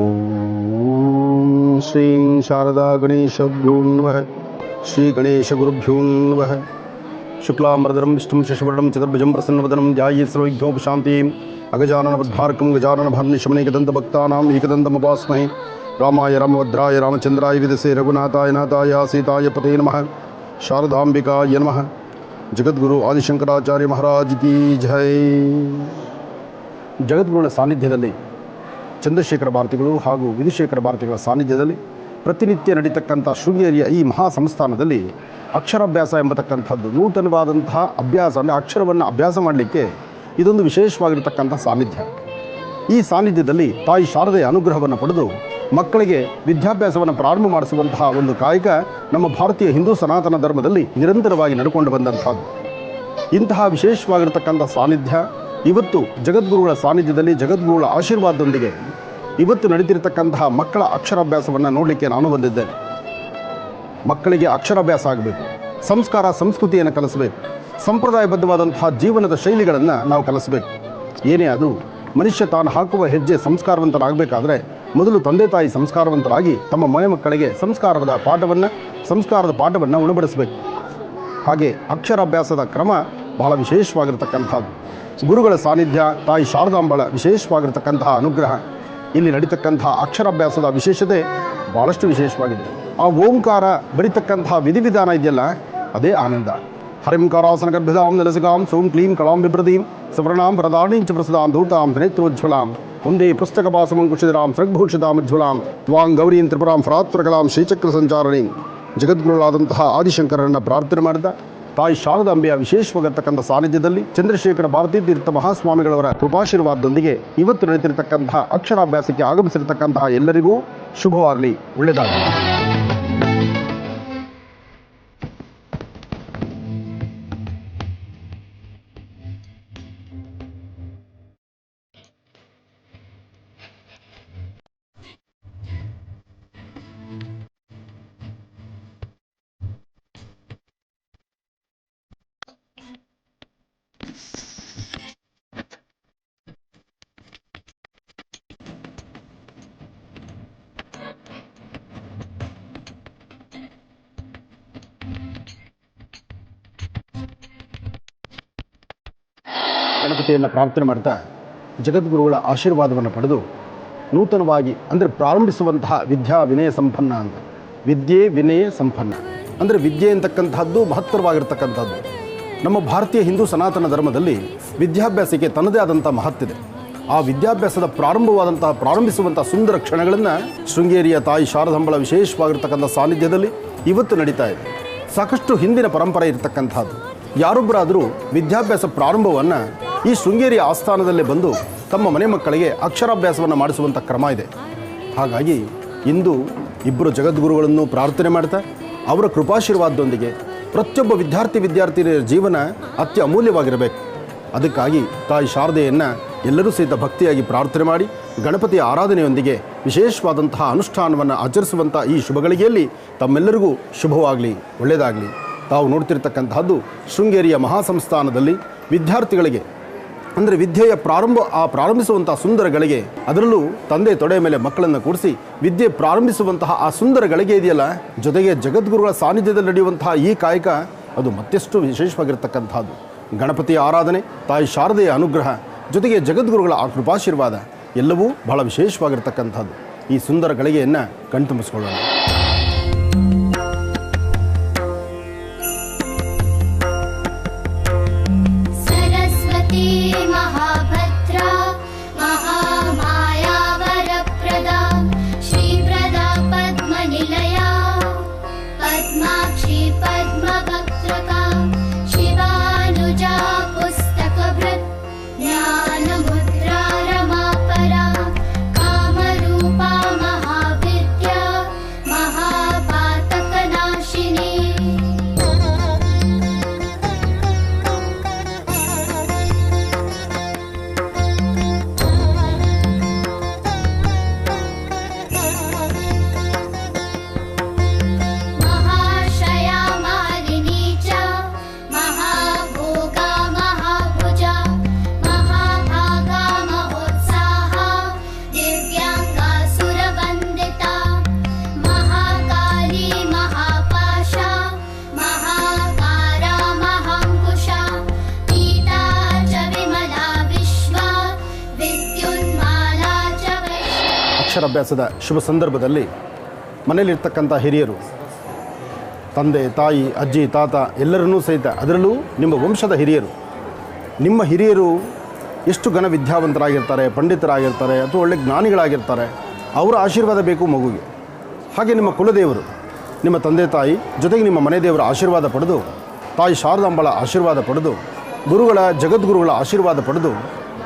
ಓಂ ಶ್ರೀ ಶಾರದಾ ಗಣೇಶಭ್ಯೋ ನಮಃ. ಶ್ರೀ ಗಣೇಶ ಗುರುಭ್ಯೋ ನಮಃ. ಶುಕ್ಲಾಂಬರಧರಂ ವಿಷ್ಣುಂ ಶಶಿವರ್ಣಂ ಚತುರ್ಭುಜಂ ಪ್ರಸನ್ನವದನಂ ಧ್ಯಾಯೇತ್ ಸರ್ವವಿಘ್ನೋಪಶಾಂತಿಂ. ಅಗಜಾನನ ಪದ್ಮಾರ್ಕಂ ಗಜಾನನ ಭಾರ್ನಿಶಮನೇಕದಂತಭಕ್ತಾನಾಂ ಏಕದಂತಮುಪಾಸ್ಮಹೇ. ರಾಮಾಯ ರಾಮಭದ್ರಾಯ ರಾಮಚಂದ್ರಾಯ ವಿದಸೇ ರಘುನಾಥಾಯ ನಾಥಾಯ ಸೀತಾಯ ಪತೇ ನಮಃ. ಶಾರದಾಂಬಿಕಾಯ ನಮಃ. ಜಗದ್ಗುರು ಆದಿಶಂಕರಾಚಾರ್ಯ ಮಹಾರಾಜ್ ಕಿ ಜೈ. ಜಗದ್ಗುರುಗಳ ಸಾನ್ನಿಧ್ಯದಲ್ಲಿ ಚಂದ್ರಶೇಖರ ಭಾರತಿಗಳು ಹಾಗೂ ವಿಧುಶೇಖರ ಭಾರತಿಗಳ ಸಾನ್ನಿಧ್ಯದಲ್ಲಿ ಪ್ರತಿನಿತ್ಯ ನಡೀತಕ್ಕಂಥ ಶೃಂಗೇರಿಯ ಈ ಮಹಾ ಸಂಸ್ಥಾನದಲ್ಲಿ ಅಕ್ಷರಾಭ್ಯಾಸ ಎಂಬತಕ್ಕಂಥದ್ದು ನೂತನವಾದಂತಹ ಅಭ್ಯಾಸ, ಅಂದರೆ ಅಕ್ಷರವನ್ನು ಅಭ್ಯಾಸ ಮಾಡಲಿಕ್ಕೆ ಇದೊಂದು ವಿಶೇಷವಾಗಿರತಕ್ಕಂಥ ಸಾನ್ನಿಧ್ಯ. ಈ ಸಾನ್ನಿಧ್ಯದಲ್ಲಿ ತಾಯಿ ಶಾರದೆಯ ಅನುಗ್ರಹವನ್ನು ಪಡೆದು ಮಕ್ಕಳಿಗೆ ವಿದ್ಯಾಭ್ಯಾಸವನ್ನು ಪ್ರಾರಂಭ ಮಾಡಿಸುವಂತಹ ಒಂದು ಕಾಯಕ ನಮ್ಮ ಭಾರತೀಯ ಹಿಂದೂ ಸನಾತನ ಧರ್ಮದಲ್ಲಿ ನಿರಂತರವಾಗಿ ನಡ್ಕೊಂಡು ಬಂದಂಥದ್ದು. ಇಂತಹ ವಿಶೇಷವಾಗಿರತಕ್ಕಂಥ ಸಾನ್ನಿಧ್ಯ ಇವತ್ತು ಜಗದ್ಗುರುಗಳ ಸಾನ್ನಿಧ್ಯದಲ್ಲಿ ಜಗದ್ಗುರುಗಳ ಆಶೀರ್ವಾದದೊಂದಿಗೆ ಇವತ್ತು ನಡೀತಿರತಕ್ಕಂತಹ ಮಕ್ಕಳ ಅಕ್ಷರಾಭ್ಯಾಸವನ್ನು ನೋಡಲಿಕ್ಕೆ ನಾನು ಬಂದಿದ್ದೇನೆ. ಮಕ್ಕಳಿಗೆ ಅಕ್ಷರಾಭ್ಯಾಸ ಆಗಬೇಕು, ಸಂಸ್ಕಾರ ಸಂಸ್ಕೃತಿಯನ್ನು ಕಲಿಸಬೇಕು, ಸಂಪ್ರದಾಯಬದ್ಧವಾದಂತಹ ಜೀವನದ ಶೈಲಿಗಳನ್ನು ನಾವು ಕಲಿಸಬೇಕು. ಏನೇ ಅದು ಮನುಷ್ಯ ತಾನು ಹಾಕುವ ಹೆಜ್ಜೆ ಸಂಸ್ಕಾರವಂತರಾಗಬೇಕಾದ್ರೆ ಮೊದಲು ತಂದೆ ತಾಯಿ ಸಂಸ್ಕಾರವಂತರಾಗಿ ತಮ್ಮ ಮನೆ ಮಕ್ಕಳಿಗೆ ಸಂಸ್ಕಾರದ ಪಾಠವನ್ನು ಉಣಬಡಿಸಬೇಕು. ಹಾಗೆ ಅಕ್ಷರಾಭ್ಯಾಸದ ಕ್ರಮ ಬಹಳ ವಿಶೇಷವಾಗಿರತಕ್ಕಂಥದ್ದು. ಗುರುಗಳ ಸಾನ್ನಿಧ್ಯ, ತಾಯಿ ಶಾರದಾಂಬಳ ವಿಶೇಷವಾಗಿರತಕ್ಕಂತಹ ಅನುಗ್ರಹ, ಇಲ್ಲಿ ನಡೀತಕ್ಕಂತಹ ಅಕ್ಷರಾಭ್ಯಾಸದ ವಿಶೇಷತೆ ಭಾಳಷ್ಟು ವಿಶೇಷವಾಗಿದೆ. ಆ ಓಂಕಾರ ಬರೀತಕ್ಕಂತಹ ವಿಧಿವಿಧಾನ ಇದೆಯಲ್ಲ, ಅದೇ ಆನಂದ. ಹರಿಂಕಾರಾಸನ ಗರ್ಭಿದಾಂ ನಲಸಿಗಾಂ ಸೋಂ ಕ್ಲೀಂ ಕಳಾಂ ಬಿಭ್ರದೀಂ ಸವರ್ಣಾಂ ಪ್ರದಾಣೀಂ ಚ ಪ್ರಸದಾಂ ಧೂತಾಂ ನೇತ್ರೋಜ್ವಲಾಂ ಒಂದೇ ಪುಸ್ತಕಪಾಸಮಂಕುಶಿರಾಂ ಸೃಗ್ಭೂಷಿತಾಮಜ್ವಲಾಂ ತ್ವಾಂ ಗೌರೀಂ ತ್ರಿಪುರಾಂ ಫರಾತ್ರಕಲಾಂ ಶ್ರೀಚಕ್ರ ಸಂಚಾರಣಿ. ಜಗದ್ಗುರುಗಳಾದಂತಹ ಆದಿಶಂಕರರನ್ನು ಪ್ರಾರ್ಥನೆ ಮಾಡಿದ ತಾಯಿ ಶಾರದಾಂಬೆಯ ವಿಶೇಷವಾಗಿರ್ತಕ್ಕಂಥ ಸಾನ್ನಿಧ್ಯದಲ್ಲಿ ಚಂದ್ರಶೇಖರ ಭಾರತೀ ತೀರ್ಥ ಮಹಾಸ್ವಾಮಿಗಳವರ ಕೃಪಾಶೀರ್ವಾದದೊಂದಿಗೆ ಇವತ್ತು ನಡೀತಿರತಕ್ಕಂತಹ ಅಕ್ಷರಾಭ್ಯಾಸಕ್ಕೆ ಆಗಮಿಸಿರತಕ್ಕಂತಹ ಎಲ್ಲರಿಗೂ ಶುಭವಾಗಲಿ, ಒಳ್ಳೆಯದಾಗಲಿ. ಗಣಪತಿಯನ್ನು ಪ್ರಾರ್ಥನೆ ಮಾಡ್ತಾ ಜಗದ್ಗುರುಗಳ ಆಶೀರ್ವಾದವನ್ನು ಪಡೆದು ನೂತನವಾಗಿ ಅಂದರೆ ಪ್ರಾರಂಭಿಸುವಂತಹ ವಿದ್ಯಾ ವಿನಯ ಸಂಪನ್ನ ಅಂತ. ವಿದ್ಯೆ ವಿನಯ ಸಂಪನ್ನ ಅಂದರೆ ವಿದ್ಯೆ ಅಂತಕ್ಕಂಥದ್ದು ಮಹತ್ತರವಾಗಿರ್ತಕ್ಕಂಥದ್ದು. ನಮ್ಮ ಭಾರತೀಯ ಹಿಂದೂ ಸನಾತನ ಧರ್ಮದಲ್ಲಿ ವಿದ್ಯಾಭ್ಯಾಸಕ್ಕೆ ತನ್ನದೇ ಆದಂಥ ಮಹತ್ತಿದೆ. ಆ ವಿದ್ಯಾಭ್ಯಾಸದ ಪ್ರಾರಂಭಿಸುವಂಥ ಸುಂದರ ಕ್ಷಣಗಳನ್ನು ಶೃಂಗೇರಿಯ ತಾಯಿ ಶಾರದಾಂಬಳ ವಿಶೇಷವಾಗಿರ್ತಕ್ಕಂಥ ಸಾನ್ನಿಧ್ಯದಲ್ಲಿ ಇವತ್ತು ನಡೀತಾ ಇದೆ. ಸಾಕಷ್ಟು ಹಿಂದಿನ ಪರಂಪರೆ ಇರತಕ್ಕಂಥದ್ದು. ಯಾರೊಬ್ಬರಾದರೂ ವಿದ್ಯಾಭ್ಯಾಸ ಪ್ರಾರಂಭವನ್ನು ಈ ಶೃಂಗೇರಿಯ ಆಸ್ಥಾನದಲ್ಲೇ ಬಂದು ತಮ್ಮ ಮನೆ ಮಕ್ಕಳಿಗೆ ಅಕ್ಷರಾಭ್ಯಾಸವನ್ನು ಮಾಡಿಸುವಂಥ ಕ್ರಮ ಇದೆ. ಹಾಗಾಗಿ ಇಂದು ಇಬ್ಬರು ಜಗದ್ಗುರುಗಳನ್ನು ಪ್ರಾರ್ಥನೆ ಮಾಡ್ತಾ ಅವರ ಕೃಪಾಶೀರ್ವಾದದೊಂದಿಗೆ ಪ್ರತಿಯೊಬ್ಬ ವಿದ್ಯಾರ್ಥಿನಿಯರ ಜೀವನ ಅತ್ಯ ಅಮೂಲ್ಯವಾಗಿರಬೇಕು. ಅದಕ್ಕಾಗಿ ತಾಯಿ ಶಾರದೆಯನ್ನು ಎಲ್ಲರೂ ಸಹಿತ ಭಕ್ತಿಯಾಗಿ ಪ್ರಾರ್ಥನೆ ಮಾಡಿ ಗಣಪತಿಯ ಆರಾಧನೆಯೊಂದಿಗೆ ವಿಶೇಷವಾದಂತಹ ಅನುಷ್ಠಾನವನ್ನು ಆಚರಿಸುವಂಥ ಈ ಶುಭಗಳಿಗೆಯಲ್ಲಿ ತಮ್ಮೆಲ್ಲರಿಗೂ ಶುಭವಾಗಲಿ, ಒಳ್ಳೆಯದಾಗಲಿ. ತಾವು ನೋಡ್ತಿರ್ತಕ್ಕಂತಹದ್ದು ಶೃಂಗೇರಿಯ ಮಹಾಸಂಸ್ಥಾನದಲ್ಲಿ ವಿದ್ಯಾರ್ಥಿಗಳಿಗೆ ಅಂದರೆ ವಿದ್ಯೆಯ ಪ್ರಾರಂಭಿಸುವಂಥ ಸುಂದರಗಳಿಗೆ, ಅದರಲ್ಲೂ ತಂದೆ ತೊಡೆಯ ಮೇಲೆ ಮಕ್ಕಳನ್ನು ಕೂಡಿಸಿ ವಿದ್ಯೆ ಪ್ರಾರಂಭಿಸುವಂತಹ ಆ ಸುಂದರಗಳಿಗೆ ಇದೆಯಲ್ಲ, ಜೊತೆಗೆ ಜಗದ್ಗುರುಗಳ ಸಾನ್ನಿಧ್ಯದಲ್ಲಿ ನಡೆಯುವಂತಹ ಈ ಕಾಯಕ ಅದು ಮತ್ತೆಷ್ಟು ವಿಶೇಷವಾಗಿರ್ತಕ್ಕಂಥದ್ದು. ಗಣಪತಿಯ ಆರಾಧನೆ, ತಾಯಿ ಶಾರದೆಯ ಅನುಗ್ರಹ ಜೊತೆಗೆ ಜಗದ್ಗುರುಗಳ ಆ ಕೃಪಾಶೀರ್ವಾದ ಎಲ್ಲವೂ ಬಹಳ ವಿಶೇಷವಾಗಿರ್ತಕ್ಕಂಥದ್ದು. ಈ ಸುಂದರ ಗಳಿಗೆಯನ್ನು ಕಣ್ತುಂಬಿಸ್ಕೊಳ್ಳೋಣ. सरस्वती महाभद्रा महामाया वरप्रदा श्रीप्रदा पद्मनिलया पद्माक्षी पद्मवक्त्रका शिवानुजा पुस्तकभृत् ज्ञानमुद्रा रमापरा कामरूपा महाविद्या महापातकनाशिनी. महाशया मालिनी च महाभोगा महाभुजा महाभागा महोत्साहा दिव्यांगा सुरवन्दिता महाकाली महापाशा महाकारा महाङ्कुशा पीता च विमला विश्वा विद्युन्माला च वैश्या. ಅಕ್ಷರಾಭ್ಯಾಸದ ಶುಭ ಸಂದರ್ಭದಲ್ಲಿ ಮನೆಯಲ್ಲಿರ್ತಕ್ಕಂಥ ಹಿರಿಯರು, ತಂದೆ ತಾಯಿ ಅಜ್ಜಿ ತಾತ ಎಲ್ಲರನ್ನೂ ಸಹಿತ, ಅದರಲ್ಲೂ ನಿಮ್ಮ ವಂಶದ ಹಿರಿಯರು, ನಿಮ್ಮ ಹಿರಿಯರು ಎಷ್ಟು ಘನ ವಿದ್ಯಾವಂತರಾಗಿರ್ತಾರೆ, ಪಂಡಿತರಾಗಿರ್ತಾರೆ ಅಥವಾ ಒಳ್ಳೆ ಜ್ಞಾನಿಗಳಾಗಿರ್ತಾರೆ, ಅವರ ಆಶೀರ್ವಾದ ಬೇಕು ಮಗುವಿಗೆ. ಹಾಗೆ ನಿಮ್ಮ ಕುಲದೇವರು, ನಿಮ್ಮ ತಂದೆ ತಾಯಿ ಜೊತೆಗೆ ನಿಮ್ಮ ಮನೆ ದೇವರ ಆಶೀರ್ವಾದ ಪಡೆದು, ತಾಯಿ ಶಾರದಾಂಬಳ ಆಶೀರ್ವಾದ ಪಡೆದು, ಗುರುಗಳ ಜಗದ್ಗುರುಗಳ ಆಶೀರ್ವಾದ ಪಡೆದು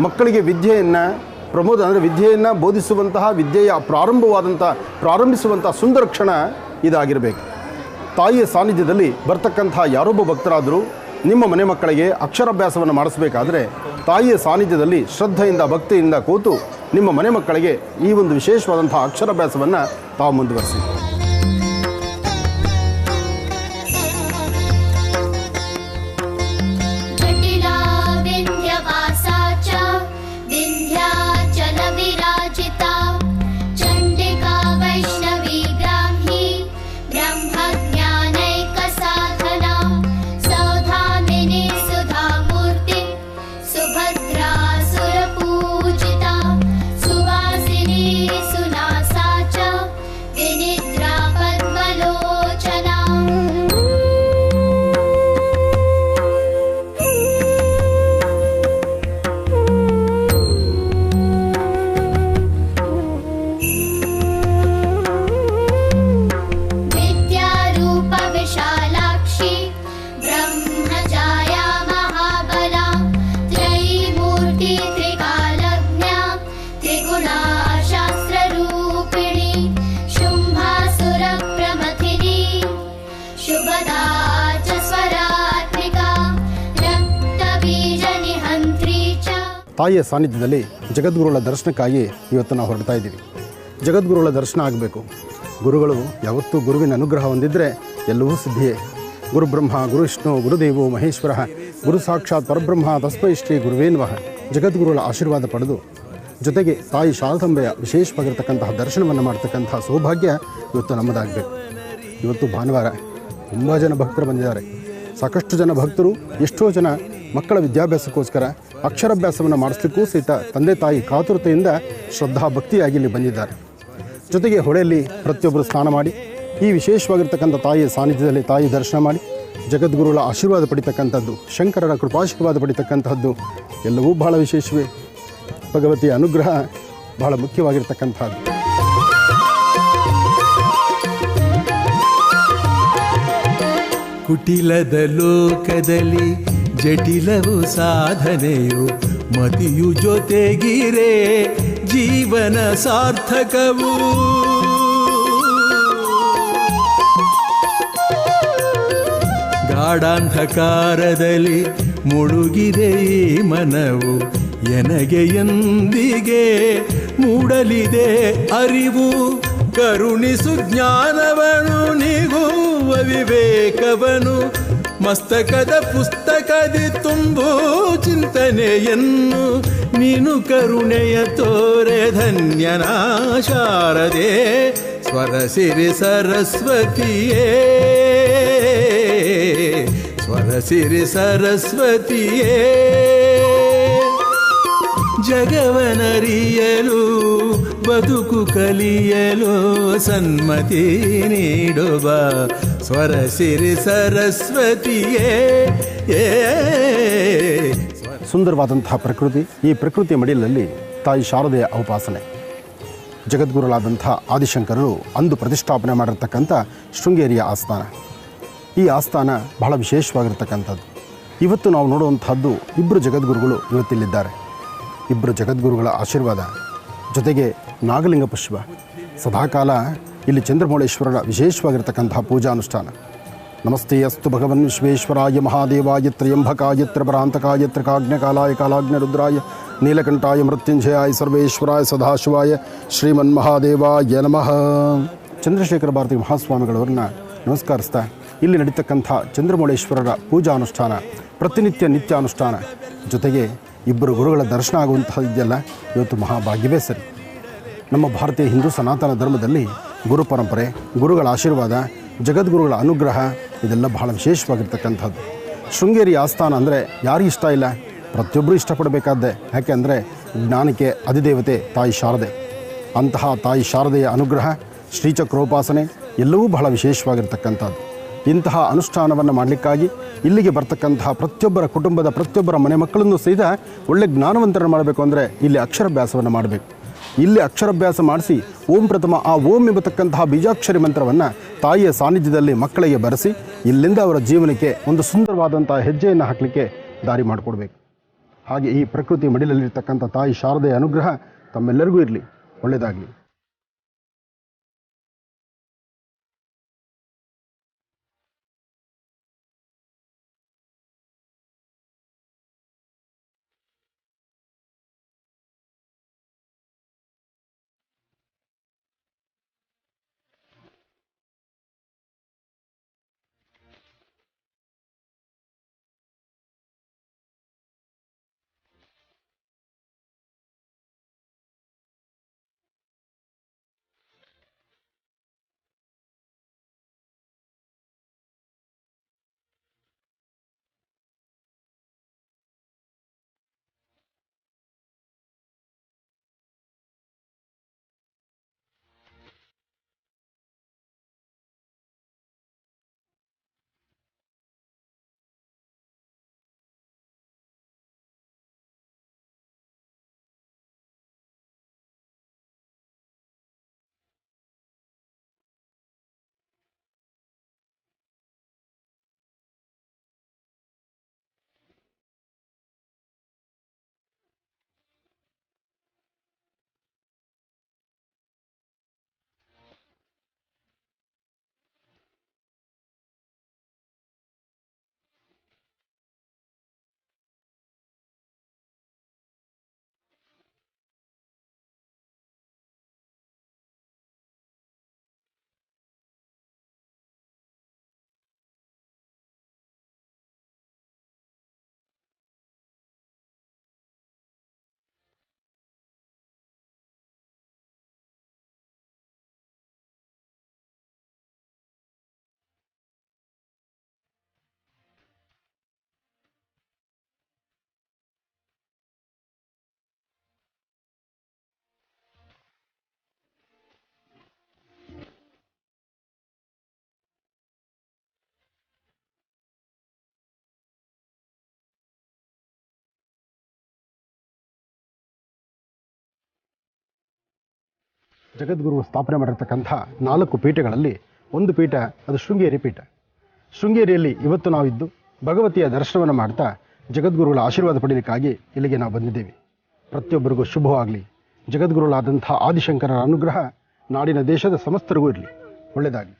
ಮಕ್ಕಳಿಗೆ ವಿದ್ಯೆಯನ್ನು ವಿದ್ಯೆಯನ್ನು ಬೋಧಿಸುವಂತಹ, ವಿದ್ಯೆಯ ಪ್ರಾರಂಭಿಸುವಂಥ ಸುಂದರ ಕ್ಷಣ ಇದಾಗಿರಬೇಕು. ತಾಯಿಯ ಸಾನ್ನಿಧ್ಯದಲ್ಲಿ ಬರ್ತಕ್ಕಂಥ ಯಾರೊಬ್ಬ ಭಕ್ತರಾದರೂ ನಿಮ್ಮ ಮನೆ ಮಕ್ಕಳಿಗೆ ಅಕ್ಷರಾಭ್ಯಾಸವನ್ನು ಮಾಡಿಸಬೇಕಾದ್ರೆ ತಾಯಿಯ ಸಾನ್ನಿಧ್ಯದಲ್ಲಿ ಶ್ರದ್ಧೆಯಿಂದ ಭಕ್ತಿಯಿಂದ ಕೂತು ನಿಮ್ಮ ಮನೆ ಮಕ್ಕಳಿಗೆ ಈ ಒಂದು ವಿಶೇಷವಾದಂಥ ಅಕ್ಷರಾಭ್ಯಾಸವನ್ನು ತಾವು ಮುಂದುವರಿಸಿ. जटिला विन्ध्यवासा च विन्ध्याचल विराजिता चण्डिका वैष्णवी ब्राह्मी ब्रह्मज्ञानैकसाधना सौधामिनी सुधामूर्ति सुभद्रा सुरपूजिता सुवासिनी सुनासा च विनिद्रा पद्मलोचना. विद्यारूप विशालाक्षी ब्रह्मचाया महाबला त्रयीमूर्ति त्रिकालज्ञा त्रिगुणा शास्त्ररूपिणी शुम्भासुर प्रमथिनी शुभदा च स्वरात्मिका रक्तबीजनिहन्त्री च. ತಾಯಿಯ ಸಾನ್ನಿಧ್ಯದಲ್ಲಿ ಜಗದ್ಗುರುಗಳ ದರ್ಶನಕ್ಕಾಗಿ ಇವತ್ತು ನಾವು ಹೊರಡ್ತಾ ಇದ್ದೀವಿ. ಜಗದ್ಗುರುಗಳ ದರ್ಶನ ಆಗಬೇಕು. ಗುರುಗಳು ಯಾವತ್ತೂ ಗುರುವಿನ ಅನುಗ್ರಹ ಹೊಂದಿದ್ದರೆ ಎಲ್ಲವೂ ಸಿದ್ಧಿಯೇ. ಗುರುಬ್ರಹ್ಮ ಗುರುವಿಷ್ಣು ಗುರುದೇವೋ ಮಹೇಶ್ವರ ಗುರು ಸಾಕ್ಷಾತ್ ಪರಬ್ರಹ್ಮ ತಸ್ಮೈ ಶ್ರೀ ಗುರುವೇ ನಮಃ. ಜಗದ್ಗುರುಗಳ ಆಶೀರ್ವಾದ ಪಡೆದು ಜೊತೆಗೆ ತಾಯಿ ಶಾರದಾಂಬೆಯ ವಿಶೇಷವಾಗಿರ್ತಕ್ಕಂತಹ ದರ್ಶನವನ್ನು ಮಾಡ್ತಕ್ಕಂತಹ ಸೌಭಾಗ್ಯ ಇವತ್ತು ನಮ್ಮದಾಗಬೇಕು. ಇವತ್ತು ಭಾನುವಾರ, ತುಂಬ ಜನ ಭಕ್ತರು ಬಂದಿದ್ದಾರೆ. ಸಾಕಷ್ಟು ಜನ ಭಕ್ತರು, ಎಷ್ಟೋ ಜನ ಮಕ್ಕಳ ವಿದ್ಯಾಭ್ಯಾಸಕ್ಕೋಸ್ಕರ ಅಕ್ಷರಾಭ್ಯಾಸವನ್ನು ಮಾಡಿಸ್ಲಿಕ್ಕೂ ಸಹಿತ ತಂದೆ ತಾಯಿ ಕಾತುರತೆಯಿಂದ ಶ್ರದ್ಧಾ ಭಕ್ತಿಯಾಗಿ ಇಲ್ಲಿ ಬಂದಿದ್ದಾರೆ. ಜೊತೆಗೆ ಹೊಳೆಯಲ್ಲಿ ಪ್ರತಿಯೊಬ್ಬರು ಸ್ನಾನ ಮಾಡಿ ಈ ವಿಶೇಷವಾಗಿರ್ತಕ್ಕಂಥ ತಾಯಿಯ ಸಾನ್ನಿಧ್ಯದಲ್ಲಿ ತಾಯಿ ದರ್ಶನ ಮಾಡಿ ಜಗದ್ಗುರುಗಳ ಆಶೀರ್ವಾದ ಪಡಿತಕ್ಕಂಥದ್ದು, ಶಂಕರರ ಕೃಪಾಶೀರ್ವಾದ ಪಡಿತಕ್ಕಂಥದ್ದು ಎಲ್ಲವೂ ಬಹಳ ವಿಶೇಷವೇ. ಭಗವತಿಯ ಅನುಗ್ರಹ ಬಹಳ ಮುಖ್ಯವಾಗಿರ್ತಕ್ಕಂಥದ್ದು. ಕುಟಿಲದ ಲೋಕದಲ್ಲಿ ಜಟಿಲವು ಸಾಧನೆಯು ಮತಿಯು ಜೊತೆಗಿರೆ ಜೀವನ ಸಾರ್ಥಕವು. ಗಾಢಾಂಧಕಾರದಲ್ಲಿ ಮುಳುಗಿದೆ ಈ ಮನವು ಎನಗೆ ಎಂದಿಗೆ ಮೂಡಲಿದೆ ಅರಿವು. ಕರುಣಿಸು ಜ್ಞಾನವನು ನಿಗುವ ವಿವೇಕವನು ಮಸ್ತಕದ ಪುಸ್ತಕದಿ ತುಂಬು ಚಿಂತನೆಯನ್ನು ನೀನು ಕರುಣೆಯ ತೋರೆ ಧನ್ಯನಾ ಶಾರದೆ ಸ್ವರಸಿರಿ ಸರಸ್ವತಿಯೇ ಸ್ವರಸಿರಿ ಸರಸ್ವತಿಯೇ. ಜಗವನರಿಯಲು ಬದುಕು ಕಲಿಯಲು ಸನ್ಮತಿ ನೀಡುವ ಸ್ವರ ಸಿರಿ ಸರಸ್ವತಿಯೇ. ಸುಂದರವಾದಂತಹ ಪ್ರಕೃತಿ, ಈ ಪ್ರಕೃತಿಯ ಮಡಿಲಲ್ಲಿ ತಾಯಿ ಶಾರದೆಯ ಉಪಾಸನೆ. ಜಗದ್ಗುರುಗಳಾದಂಥ ಆದಿಶಂಕರರು ಅಂದು ಪ್ರತಿಷ್ಠಾಪನೆ ಮಾಡಿರ್ತಕ್ಕಂಥ ಶೃಂಗೇರಿಯ ಆಸ್ಥಾನ. ಈ ಆಸ್ಥಾನ ಬಹಳ ವಿಶೇಷವಾಗಿರ್ತಕ್ಕಂಥದ್ದು. ಇವತ್ತು ನಾವು ನೋಡುವಂಥದ್ದು ಇಬ್ಬರು ಜಗದ್ಗುರುಗಳು ಇವತ್ತಿಲ್ಲಿದ್ದಾರೆ. ಇಬ್ಬರು ಜಗದ್ಗುರುಗಳ ಆಶೀರ್ವಾದ ಜೊತೆಗೆ ನಾಗಲಿಂಗ ಪುಷ್ಪ ಸದಾಕಾಲ ಇಲ್ಲಿ ಚಂದ್ರಮೌಳೇಶ್ವರರ ವಿಶೇಷವಾಗಿರ್ತಕ್ಕಂತಹ ಪೂಜಾನುಷ್ಠಾನ. ನಮಸ್ತೆ ಅಸ್ತು ಭಗವನ್ ವಿಶ್ವೇಶ್ವರಾಯ ಮಹಾದೇವಾಯ ತ್ರ್ಯಂಬಕಾಯ ತ್ರಿಪರಾಂತಕಾಯ ತ್ರಿಕಾಗ್ನಕಾಲಾಯ ಕಾಲಾಗ್ನ ರುದ್ರಾಯ ನೀಲಕಂಠಾಯ ಮೃತ್ಯುಂಜಯಾಯ ಸರ್ವೇಶ್ವರಾಯ ಸದಾಶಿವಾಯ ಶ್ರೀಮನ್ಮಹಾದೇವಾಯ ನಮಃ. ಚಂದ್ರಶೇಖರ ಭಾರತಿ ಮಹಾಸ್ವಾಮಿಗಳವ್ರನ್ನ ನಮಸ್ಕರಿಸ್ತಾ ಇಲ್ಲಿ ನಡೀತಕ್ಕಂಥ ಚಂದ್ರಮೌಳೇಶ್ವರರ ಪೂಜಾನುಷ್ಠಾನ, ಪ್ರತಿನಿತ್ಯ ನಿತ್ಯಾನುಷ್ಠಾನ ಜೊತೆಗೆ ಇಬ್ಬರು ಗುರುಗಳ ದರ್ಶನ ಆಗುವಂತಹ ಇದೆಯಲ್ಲ, ಇವತ್ತು ಮಹಾಭಾಗ್ಯವೇ ಸರಿ. ನಮ್ಮ ಭಾರತೀಯ ಹಿಂದೂ ಸನಾತನ ಧರ್ಮದಲ್ಲಿ ಗುರು ಪರಂಪರೆ, ಗುರುಗಳ ಆಶೀರ್ವಾದ, ಜಗದ್ಗುರುಗಳ ಅನುಗ್ರಹ ಇದೆಲ್ಲ ಬಹಳ ವಿಶೇಷವಾಗಿರ್ತಕ್ಕಂಥದ್ದು. ಶೃಂಗೇರಿ ಆಸ್ಥಾನ ಅಂದರೆ ಯಾರಿಗೆ ಇಷ್ಟ ಇಲ್ಲ? ಪ್ರತಿಯೊಬ್ಬರು ಇಷ್ಟಪಡಬೇಕಾದ್ದೆ. ಯಾಕೆ ಅಂದರೆ ಜ್ಞಾನಕ್ಕೆ ಅಧಿದೇವತೆ ತಾಯಿ ಶಾರದೆ. ಅಂತಹ ತಾಯಿ ಶಾರದೆಯ ಅನುಗ್ರಹ, ಶ್ರೀಚಕ್ರೋಪಾಸನೆ ಎಲ್ಲವೂ ಬಹಳ ವಿಶೇಷವಾಗಿರ್ತಕ್ಕಂಥದ್ದು. ಇಂತಹ ಅನುಷ್ಠಾನವನ್ನು ಮಾಡಲಿಕ್ಕಾಗಿ ಇಲ್ಲಿಗೆ ಬರ್ತಕ್ಕಂತಹ ಪ್ರತಿಯೊಬ್ಬರ ಕುಟುಂಬದ ಪ್ರತಿಯೊಬ್ಬರ ಮನೆ ಮಕ್ಕಳನ್ನು ಸಹಿತ ಒಳ್ಳೆ ಜ್ಞಾನವಂತರನ್ನು ಮಾಡಬೇಕು ಅಂದರೆ ಇಲ್ಲಿ ಅಕ್ಷರಾಭ್ಯಾಸವನ್ನು ಮಾಡಬೇಕು. ಇಲ್ಲಿ ಅಕ್ಷರಾಭ್ಯಾಸ ಮಾಡಿಸಿ ಓಂ ಪ್ರಥಮ ಆ ಓಂ ಎಂಬತಕ್ಕಂತಹ ಬೀಜಾಕ್ಷರಿ ಮಂತ್ರವನ್ನು ತಾಯಿಯ ಸಾನ್ನಿಧ್ಯದಲ್ಲಿ ಮಕ್ಕಳಿಗೆ ಬರೆಸಿ ಇಲ್ಲಿಂದ ಅವರ ಜೀವನಕ್ಕೆ ಒಂದು ಸುಂದರವಾದಂಥ ಹೆಜ್ಜೆಯನ್ನು ಹಾಕಲಿಕ್ಕೆ ದಾರಿ ಮಾಡಿಕೊಡ್ಬೇಕು. ಹಾಗೆ ಈ ಪ್ರಕೃತಿ ಮಡಿಲಲ್ಲಿರ್ತಕ್ಕಂಥ ತಾಯಿ ಶಾರದೆಯ ಅನುಗ್ರಹ ತಮ್ಮೆಲ್ಲರಿಗೂ ಇರಲಿ. ಒಳ್ಳೆಯದಾಗಲಿ. ಜಗದ್ಗುರು ಸ್ಥಾಪನೆ ಮಾಡಿರ್ತಕ್ಕಂಥ 4 ಪೀಠಗಳಲ್ಲಿ ಒಂದು ಪೀಠ ಅದು ಶೃಂಗೇರಿ ಪೀಠ. ಶೃಂಗೇರಿಯಲ್ಲಿ ಇವತ್ತು ನಾವಿದ್ದು ಭಗವತಿಯ ದರ್ಶನವನ್ನು ಮಾಡ್ತಾ ಜಗದ್ಗುರುಗಳ ಆಶೀರ್ವಾದ ಪಡೆಯಲಿಕ್ಕಾಗಿ ಇಲ್ಲಿಗೆ ನಾವು ಬಂದಿದ್ದೇವೆ. ಪ್ರತಿಯೊಬ್ಬರಿಗೂ ಶುಭವಾಗಲಿ. ಜಗದ್ಗುರುಗಳಾದಂಥ ಆದಿಶಂಕರರ ಅನುಗ್ರಹ ನಾಡಿನ ದೇಶದ ಸಮಸ್ತರಿಗೂ ಇರಲಿ. ಒಳ್ಳೆಯದಾಗಲಿ.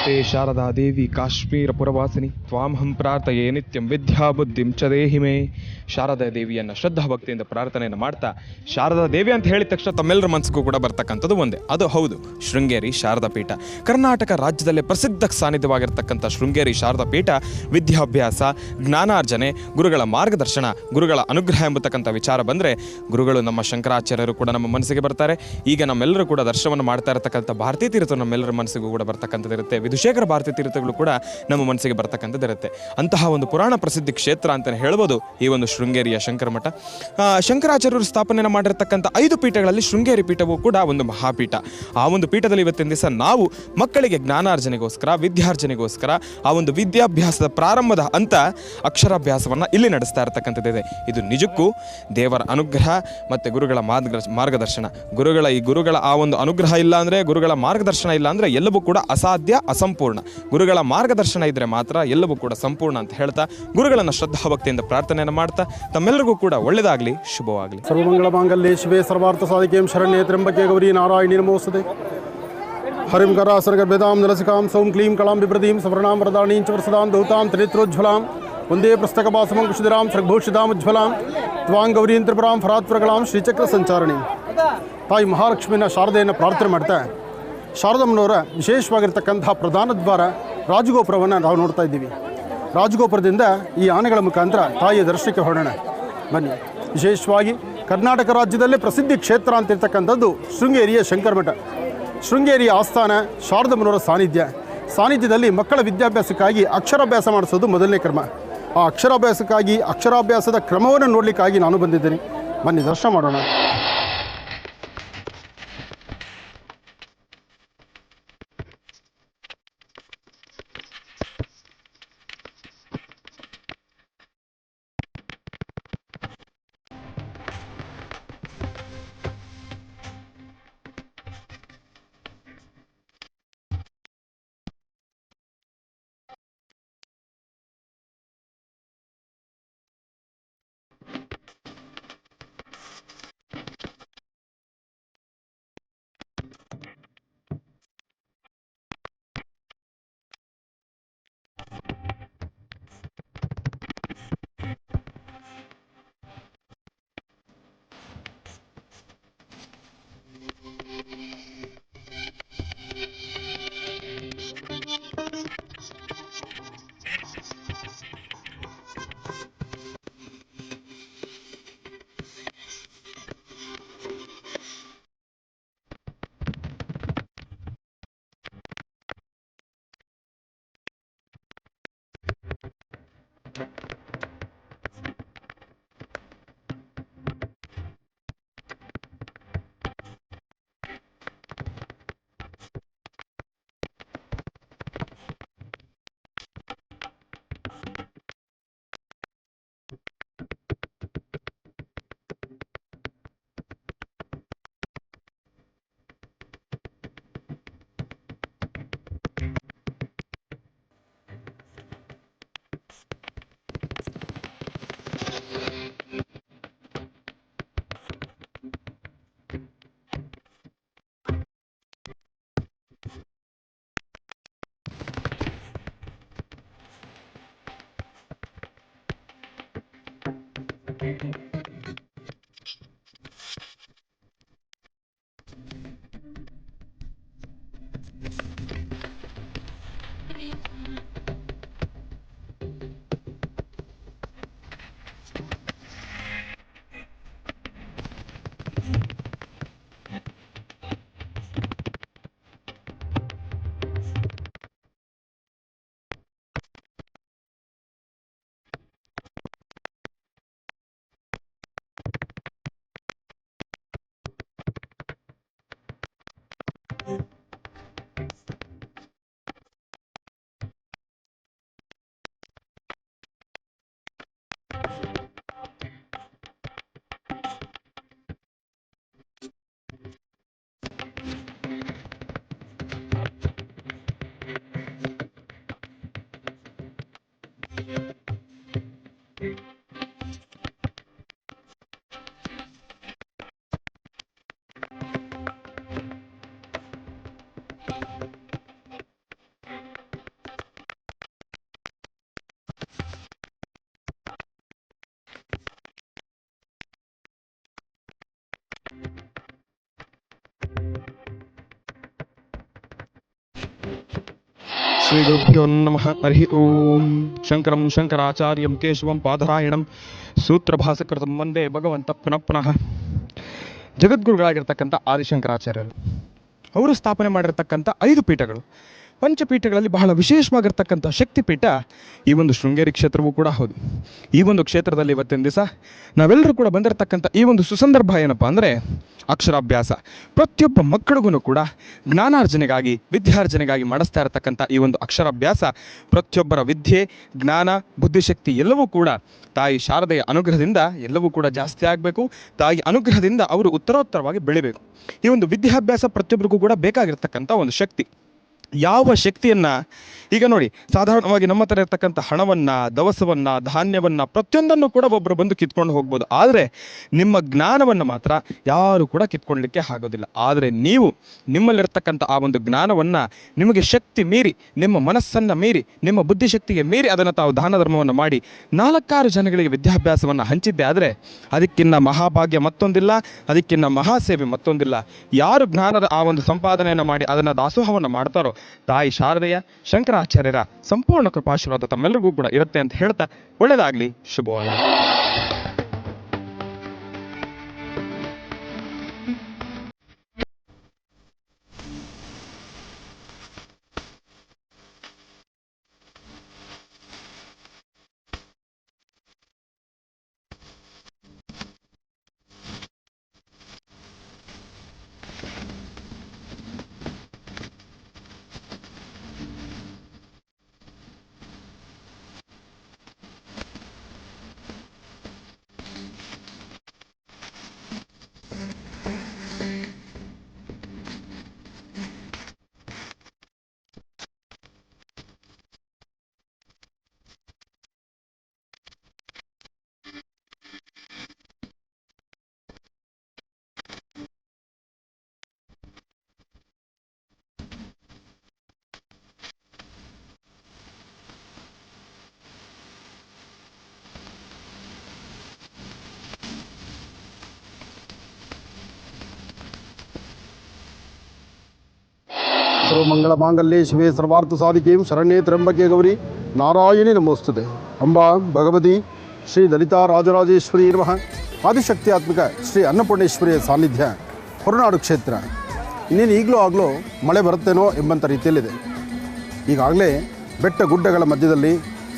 ನಮಸ್ತೆ ಶಾರದಾ ದೇವಿ ಕಾಶ್ಮೀರ ಪುರವಾಸಿನಿ ತ್ವಾಮಹಂ ಪ್ರಾರ್ಥಯೇ ನಿತ್ಯಂ ವಿದ್ಯಾ ಬುದ್ಧಿಂ ಚ ದೇಹಿ ಮೇ. ಶಾರದಾ ದೇವಿಯನ್ನು ಶ್ರದ್ಧಾ ಭಕ್ತಿಯಿಂದ ಪ್ರಾರ್ಥನೆಯನ್ನು ಮಾಡ್ತಾ, ಶಾರದಾ ದೇವಿ ಅಂತ ಹೇಳಿದ ತಕ್ಷಣ ತಮ್ಮೆಲ್ಲರ ಮನಸ್ಸಿಗೂ ಕೂಡ ಬರ್ತಕ್ಕಂಥದ್ದು ಒಂದೇ, ಅದು ಹೌದು, ಶೃಂಗೇರಿ ಶಾರದಾ ಪೀಠ. ಕರ್ನಾಟಕ ರಾಜ್ಯದಲ್ಲೇ ಪ್ರಸಿದ್ಧ ಸಾನ್ನಿಧ್ಯವಾಗಿರ್ತಕ್ಕಂಥ ಶೃಂಗೇರಿ ಶಾರದಾ ಪೀಠ ವಿದ್ಯಾಭ್ಯಾಸ, ಜ್ಞಾನಾರ್ಜನೆ, ಗುರುಗಳ ಮಾರ್ಗದರ್ಶನ, ಗುರುಗಳ ಅನುಗ್ರಹ ಎಂಬತಕ್ಕಂಥ ವಿಚಾರ ಬಂದರೆ ಗುರುಗಳು ನಮ್ಮ ಶಂಕರಾಚಾರ್ಯರು ಕೂಡ ನಮ್ಮ ಮನಸ್ಸಿಗೆ ಬರ್ತಾರೆ. ಈಗ ನಮ್ಮೆಲ್ಲರೂ ಕೂಡ ದರ್ಶನವನ್ನು ಮಾಡ್ತಾ ಇರತಕ್ಕಂಥ ಭಾರತೀ ತೀರ್ಥ ನಮ್ಮೆಲ್ಲರ ಮನಸ್ಸಿಗೂ ಕೂಡ ಬರ್ತಕ್ಕಂಥದ್ದಿರುತ್ತೆ. ವಿಧುಶೇಖರ ಭಾರತೀ ತೀರ್ಥಗಳು ಕೂಡ ನಮ್ಮ ಮನಸ್ಸಿಗೆ ಬರ್ತಕ್ಕಂಥದ್ದಿರುತ್ತೆ. ಅಂತಹ ಒಂದು ಪುರಾಣ ಪ್ರಸಿದ್ಧಿ ಕ್ಷೇತ್ರ ಅಂತಲೇ ಹೇಳ್ಬೋದು ಈ ಒಂದು ಶೃಂಗೇರಿಯ ಶಂಕರ ಮಠ. ಶಂಕರಾಚಾರ್ಯರು ಸ್ಥಾಪನೆ ಮಾಡಿರ್ತಕ್ಕಂಥ 5 ಪೀಠಗಳಲ್ಲಿ ಶೃಂಗೇರಿ ಪೀಠವೂ ಕೂಡ ಒಂದು ಮಹಾಪೀಠ. ಆ ಒಂದು ಪೀಠದಲ್ಲಿ ಇವತ್ತಿನ ದಿವಸ ನಾವು ಮಕ್ಕಳಿಗೆ ಜ್ಞಾನಾರ್ಜನೆಗೋಸ್ಕರ, ವಿದ್ಯಾರ್ಜನೆಗೋಸ್ಕರ, ಆ ಒಂದು ವಿದ್ಯಾಭ್ಯಾಸದ ಪ್ರಾರಂಭದ ಹಂತ ಅಕ್ಷರಾಭ್ಯಾಸವನ್ನು ಇಲ್ಲಿ ನಡೆಸ್ತಾ ಇರತಕ್ಕಂಥದ್ದಿದೆ. ಇದು ನಿಜಕ್ಕೂ ದೇವರ ಅನುಗ್ರಹ ಮತ್ತು ಗುರುಗಳ ಮಾರ್ಗದರ್ಶನ. ಗುರುಗಳ ಆ ಒಂದು ಅನುಗ್ರಹ ಇಲ್ಲ ಅಂದರೆ, ಗುರುಗಳ ಮಾರ್ಗದರ್ಶನ ಇಲ್ಲ ಅಂದರೆ ಎಲ್ಲವೂ ಕೂಡ ಅಸಾಧ್ಯ, ಅಸಂಪೂರ್ಣ. ಗುರುಗಳ ಮಾರ್ಗದರ್ಶನ ಇದ್ದರೆ ಮಾತ್ರ ಎಲ್ಲವೂ ಕೂಡ ಸಂಪೂರ್ಣ ಅಂತ ಹೇಳ್ತಾ, ಗುರುಗಳನ್ನು ಶ್ರದ್ಧಾಭಕ್ತಿಯಿಂದ ಪ್ರಾರ್ಥನೆಯನ್ನು ಮಾಡ್ತಾ ತಮ್ಮೆಲ್ಲರಿಗೂ ಕೂಡ ಒಳ್ಳೆಯದಾಗಲಿ, ಶುಭವಾಗಲಿ. ಸರ್ವಮಂಗಳ ಮಾಂಗಲ್ಯೆ ಶಿವೆ ಸರ್ವಾರ್ಥ ಸಾಧಿಕೆಂ ಶರಣ್ಯೇ ತ್ರ್ಯಂಬಕೆ ಗೌರಿ ನಾರಾಯಣಿ ನಮೋಸ್ತುತೆ. ಹರಿಂ ಕರಾಸರ್ಗರ್ಭೆದಾಂ ನರಸಿಕಾಂ ಸೌಂ ಕ್ಲೀಂ ಕಳಾಂ ಬಿಭ್ರತೀಂ ಸವರ್ಣಾಂ ವರದಾಣೀಂ ಚ ವರಸದಾಂ ದೌತಾಂ ತ್ರಿನೇತ್ರೋಜ್ವಲಾಂ ವಂದೇ ಪುಸ್ತಕಭಾಸಮಂ ಕುಶಿಧರಾಂ ಸೃಗ್ಭೂಷಿತಾಂ ತ್ವಾಂ ಗೌರೀಂ ತ್ರಿಪುರಾಂ ಫರಾತ್ವರಗಳಾಂ ಶ್ರೀಚಕ್ರ ಸಂಚಾರಣಿ. ತಾಯಿ ಮಹಾಲಕ್ಷ್ಮಿನ ಶಾರದೆಯನ್ನು ಪ್ರಾರ್ಥನೆ ಮಾಡ್ತಾ, ಶಾರದಮ್ಮನವರ ವಿಶೇಷವಾಗಿರ್ತಕ್ಕಂಥ ಪ್ರಧಾನ ದ್ವಾರ ರಾಜಗೋಪುರವನ್ನು ನಾವು ನೋಡ್ತಾ ಇದ್ದೀವಿ. ರಾಜಗೋಪುರದಿಂದ ಈ ಆನೆಗಳ ಮುಖಾಂತರ ತಾಯಿಯ ದರ್ಶನಕ್ಕೆ ಹೊರಡೋಣ ಬನ್ನಿ. ವಿಶೇಷವಾಗಿ ಕರ್ನಾಟಕ ರಾಜ್ಯದಲ್ಲೇ ಪ್ರಸಿದ್ಧಿ ಕ್ಷೇತ್ರ ಅಂತಿರ್ತಕ್ಕಂಥದ್ದು ಶೃಂಗೇರಿಯ ಶಂಕರ ಮಠ. ಶೃಂಗೇರಿಯ ಆಸ್ಥಾನ ಶಾರದಮ್ಮನವರ ಸಾನ್ನಿಧ್ಯದಲ್ಲಿ ಮಕ್ಕಳ ವಿದ್ಯಾಭ್ಯಾಸಕ್ಕಾಗಿ ಅಕ್ಷರಾಭ್ಯಾಸ ಮಾಡಿಸೋದು ಮೊದಲನೇ ಕ್ರಮ. ಆ ಅಕ್ಷರಾಭ್ಯಾಸದ ಕ್ರಮವನ್ನು ನೋಡಲಿಕ್ಕಾಗಿ ನಾನು ಬಂದಿದ್ದೇನೆ. ಬನ್ನಿ ದರ್ಶನ ಮಾಡೋಣ. ಶ್ರೀಗುರುಭ್ಯೋ ನಮಃ ಹರಿ ಓಂ. ಶಂಕರಂ ಶಂಕರಾಚಾರ್ಯಂ ಕೇಶವಂ ಪಾದರಾಯಣಂ ಸೂತ್ರಭಾಸಕೃತಂ ವಂದೇ ಭಗವಂತ ಪುನಃ ಪುನಃ. ಜಗದ್ಗುರುಗಳಾಗಿರ್ತಕ್ಕಂಥ ಆದಿಶಂಕರಾಚಾರ್ಯರು ಅವರು ಸ್ಥಾಪನೆ ಮಾಡಿರ್ತಕ್ಕಂಥ 5 ಪೀಠಗಳು. ಪಂಚಪೀಠಗಳಲ್ಲಿ ಬಹಳ ವಿಶೇಷವಾಗಿರ್ತಕ್ಕಂಥ ಶಕ್ತಿಪೀಠ ಈ ಒಂದು ಶೃಂಗೇರಿ ಕ್ಷೇತ್ರವೂ ಕೂಡ ಹೌದು. ಈ ಒಂದು ಕ್ಷೇತ್ರದಲ್ಲಿ ಇವತ್ತಿನ ದಿವಸ ನಾವೆಲ್ಲರೂ ಕೂಡ ಬಂದಿರತಕ್ಕಂಥ ಈ ಒಂದು ಸುಸಂದರ್ಭ ಏನಪ್ಪ ಅಂದರೆ ಅಕ್ಷರಾಭ್ಯಾಸ. ಪ್ರತಿಯೊಬ್ಬ ಮಕ್ಕಳಿಗೂ ಕೂಡ ಜ್ಞಾನಾರ್ಜನೆಗಾಗಿ ವಿದ್ಯಾರ್ಜನೆಗಾಗಿ ಮಾಡಿಸ್ತಾ ಇರತಕ್ಕಂಥ ಈ ಒಂದು ಅಕ್ಷರಾಭ್ಯಾಸ ಪ್ರತಿಯೊಬ್ಬರ ವಿದ್ಯೆ, ಜ್ಞಾನ, ಬುದ್ಧಿಶಕ್ತಿ ಎಲ್ಲವೂ ಕೂಡ ತಾಯಿ ಶಾರದೆಯ ಅನುಗ್ರಹದಿಂದ ಎಲ್ಲವೂ ಕೂಡ ಜಾಸ್ತಿ ಆಗಬೇಕು. ತಾಯಿ ಅನುಗ್ರಹದಿಂದ ಅವರು ಉತ್ತರೋತ್ತರವಾಗಿ ಬೆಳಿಬೇಕು. ಈ ಒಂದು ವಿದ್ಯಾಭ್ಯಾಸ ಪ್ರತಿಯೊಬ್ಬರಿಗೂ ಕೂಡ ಬೇಕಾಗಿರ್ತಕ್ಕಂಥ ಒಂದು ಶಕ್ತಿ. ಯಾವ ಶಕ್ತಿಯನ್ನು ಈಗ ನೋಡಿ, ಸಾಧಾರಣವಾಗಿ ನಮ್ಮ ಹತ್ರ ಇರ್ತಕ್ಕಂಥ ಹಣವನ್ನು, ದವಸವನ್ನು, ಧಾನ್ಯವನ್ನು ಪ್ರತಿಯೊಂದನ್ನು ಕೂಡ ಒಬ್ಬರು ಬಂದು ಕಿತ್ಕೊಂಡು ಹೋಗ್ಬೋದು. ಆದರೆ ನಿಮ್ಮ ಜ್ಞಾನವನ್ನು ಮಾತ್ರ ಯಾರು ಕೂಡ ಕಿತ್ಕೊಳ್ಳಲಿಕ್ಕೆ ಆಗೋದಿಲ್ಲ. ಆದರೆ ನೀವು ನಿಮ್ಮಲ್ಲಿರ್ತಕ್ಕಂಥ ಆ ಒಂದು ಜ್ಞಾನವನ್ನು ನಿಮಗೆ ಶಕ್ತಿ ಮೀರಿ, ನಿಮ್ಮ ಮನಸ್ಸನ್ನು ಮೀರಿ, ನಿಮ್ಮ ಬುದ್ಧಿಶಕ್ತಿಗೆ ಮೀರಿ ಅದನ್ನು ತಾವು ದಾನ ಧರ್ಮವನ್ನು ಮಾಡಿ 4-6 ಜನಗಳಿಗೆ ವಿದ್ಯಾಭ್ಯಾಸವನ್ನು ಹಂಚಿದ್ದೆ ಆದರೆ ಅದಕ್ಕಿನ್ನ ಮಹಾಭಾಗ್ಯ ಮತ್ತೊಂದಿಲ್ಲ, ಅದಕ್ಕಿನ್ನ ಮಹಾಸೇವೆ ಮತ್ತೊಂದಿಲ್ಲ. ಯಾರು ಜ್ಞಾನದ ಆ ಒಂದು ಸಂಪಾದನೆಯನ್ನು ಮಾಡಿ ಅದನ್ನು ದಾಸೋಹವನ್ನು ಮಾಡ್ತಾರೋ ತಾಯಿ ಶಾರದೆಯ, ಶಂಕರಾಚಾರ್ಯರ ಸಂಪೂರ್ಣ ಕೃಪಾಶೀರ್ವಾದ ತಮ್ಮೆಲ್ಲರಿಗೂ ಕೂಡ ಇರುತ್ತೆ ಅಂತ ಹೇಳ್ತಾ ಒಳ್ಳೆಯದಾಗಲಿ. ಶುಭವಾಗಲಿ. ಸರ್ವಮಂಗಳ ಮಾಂಗಲ್ಯೆ ಶಿವೆ ಸರ್ವಾರ್ಥ ಸಾಧಿಕೆಂ ಶರಣ್ಯೇ ತ್ರ್ಯಂಬಕೆ ಗೌರಿ ನಾರಾಯಣಿ ನಮೋಸ್ತುತೆ. ಅಂಬಾ ಭಗವತಿ ಶ್ರೀ ಲಲಿತಾ ರಾಜರಾಜೇಶ್ವರಿ ನಮಃ. ಆದಿಶಕ್ತಿಯಾತ್ಮಕ ಶ್ರೀ ಅನ್ನಪೂರ್ಣೇಶ್ವರಿಯ ಸಾನ್ನಿಧ್ಯ ಹೊರನಾಡು ಕ್ಷೇತ್ರ. ಇನ್ನೇನು ಈಗಲೂ ಆಗಲೂ ಮಳೆ ಬರುತ್ತೇನೋ ಎಂಬಂಥ ರೀತಿಯಲ್ಲಿದೆ. ಈಗಾಗಲೇ ಬೆಟ್ಟ ಗುಡ್ಡಗಳ ಮಧ್ಯದಲ್ಲಿ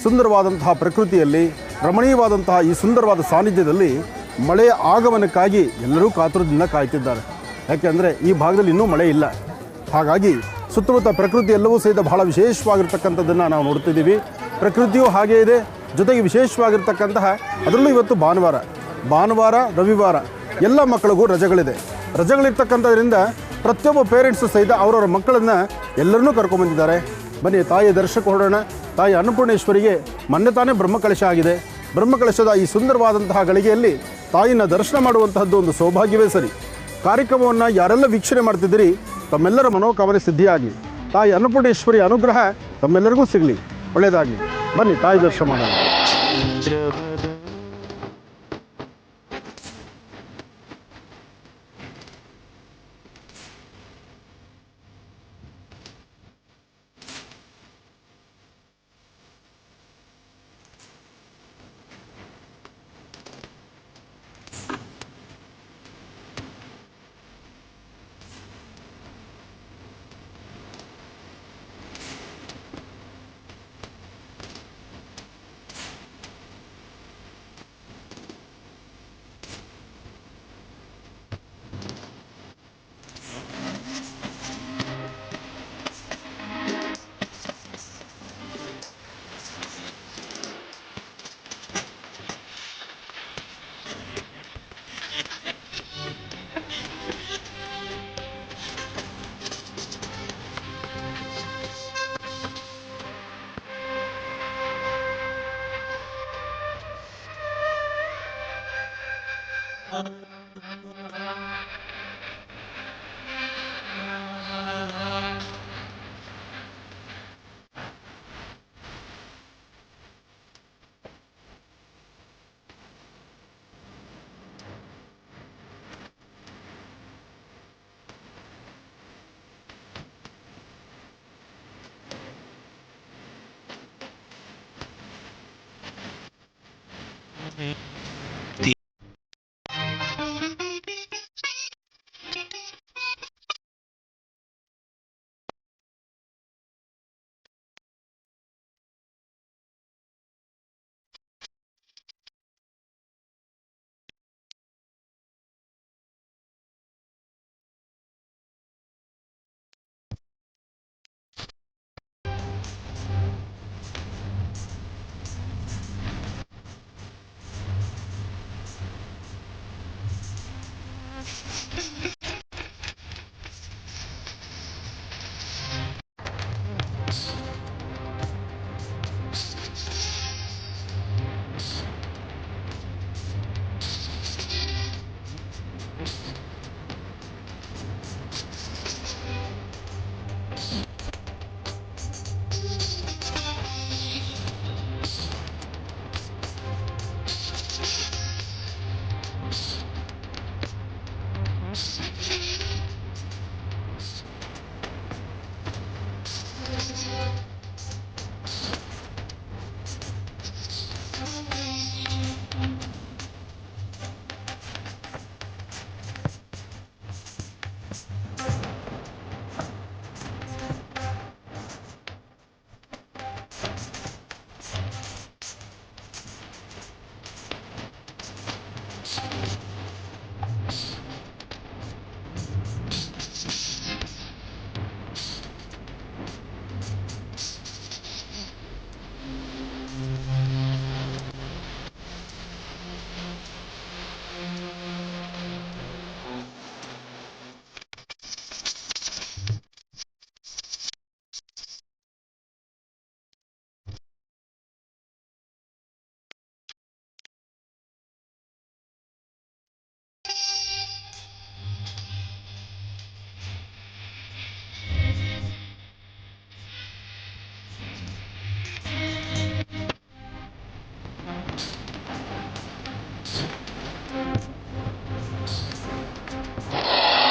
ಸುಂದರವಾದಂತಹ ಪ್ರಕೃತಿಯಲ್ಲಿ ರಮಣೀಯವಾದಂತಹ ಈ ಸುಂದರವಾದ ಸಾನ್ನಿಧ್ಯದಲ್ಲಿ ಮಳೆಯ ಆಗಮನಕ್ಕಾಗಿ ಎಲ್ಲರೂ ಕಾತುರದಿಂದ ಕಾಯ್ತಿದ್ದಾರೆ. ಯಾಕೆಂದರೆ ಈ ಭಾಗದಲ್ಲಿ ಇನ್ನೂ ಮಳೆ ಇಲ್ಲ. ಹಾಗಾಗಿ ಸುತ್ತಮುತ್ತ ಪ್ರಕೃತಿ ಎಲ್ಲವೂ ಸಹಿತ ಬಹಳ ವಿಶೇಷವಾಗಿರ್ತಕ್ಕಂಥದ್ದನ್ನು ನಾವು ನೋಡ್ತಿದ್ದೀವಿ. ಪ್ರಕೃತಿಯೂ ಹಾಗೇ ಇದೆ, ಜೊತೆಗೆ ವಿಶೇಷವಾಗಿರ್ತಕ್ಕಂತಹ ಅದರಲ್ಲೂ ಇವತ್ತು ಭಾನುವಾರ ರವಿವಾರ ಎಲ್ಲ ಮಕ್ಕಳಿಗೂ ರಜೆಗಳಿದೆ. ರಜೆಗಳಿರ್ತಕ್ಕಂಥದ್ರಿಂದ ಪ್ರತಿಯೊಬ್ಬ ಪೇರೆಂಟ್ಸು ಸಹಿತ ಅವರವರ ಮಕ್ಕಳನ್ನು ಎಲ್ಲರನ್ನೂ ಕರ್ಕೊಂಬಂದಿದ್ದಾರೆ. ಬನ್ನಿ ತಾಯಿಯ ದರ್ಶನಕ್ಕೆ ಹೊರಡೋಣ. ತಾಯಿ ಅನ್ನಪೂರ್ಣೇಶ್ವರಿಗೆ ಮೊನ್ನೆ ತಾನೇ ಬ್ರಹ್ಮಕಲಶ ಆಗಿದೆ. ಬ್ರಹ್ಮಕಲಶದ ಈ ಸುಂದರವಾದಂತಹ ಗಳಿಗೆಯಲ್ಲಿ ತಾಯಿನ ದರ್ಶನ ಮಾಡುವಂತಹದ್ದು ಒಂದು ಸೌಭಾಗ್ಯವೇ ಸರಿ. ಕಾರ್ಯಕ್ರಮವನ್ನು ಯಾರೆಲ್ಲ ವೀಕ್ಷಣೆ ಮಾಡ್ತಿದ್ದೀರಿ ತಮ್ಮೆಲ್ಲರ ಮನೋಕಾಮನೆ ಸಿದ್ಧಿಯಾಗಲಿ. ತಾಯಿ ಅನ್ನಪೂರ್ಣೇಶ್ವರಿ ಅನುಗ್ರಹ ತಮ್ಮೆಲ್ಲರಿಗೂ ಸಿಗಲಿ. ಒಳ್ಳೆಯದಾಗಲಿ. ಬನ್ನಿ ತಾಯಿ ದರ್ಶನ ಮಾಡೋಣ.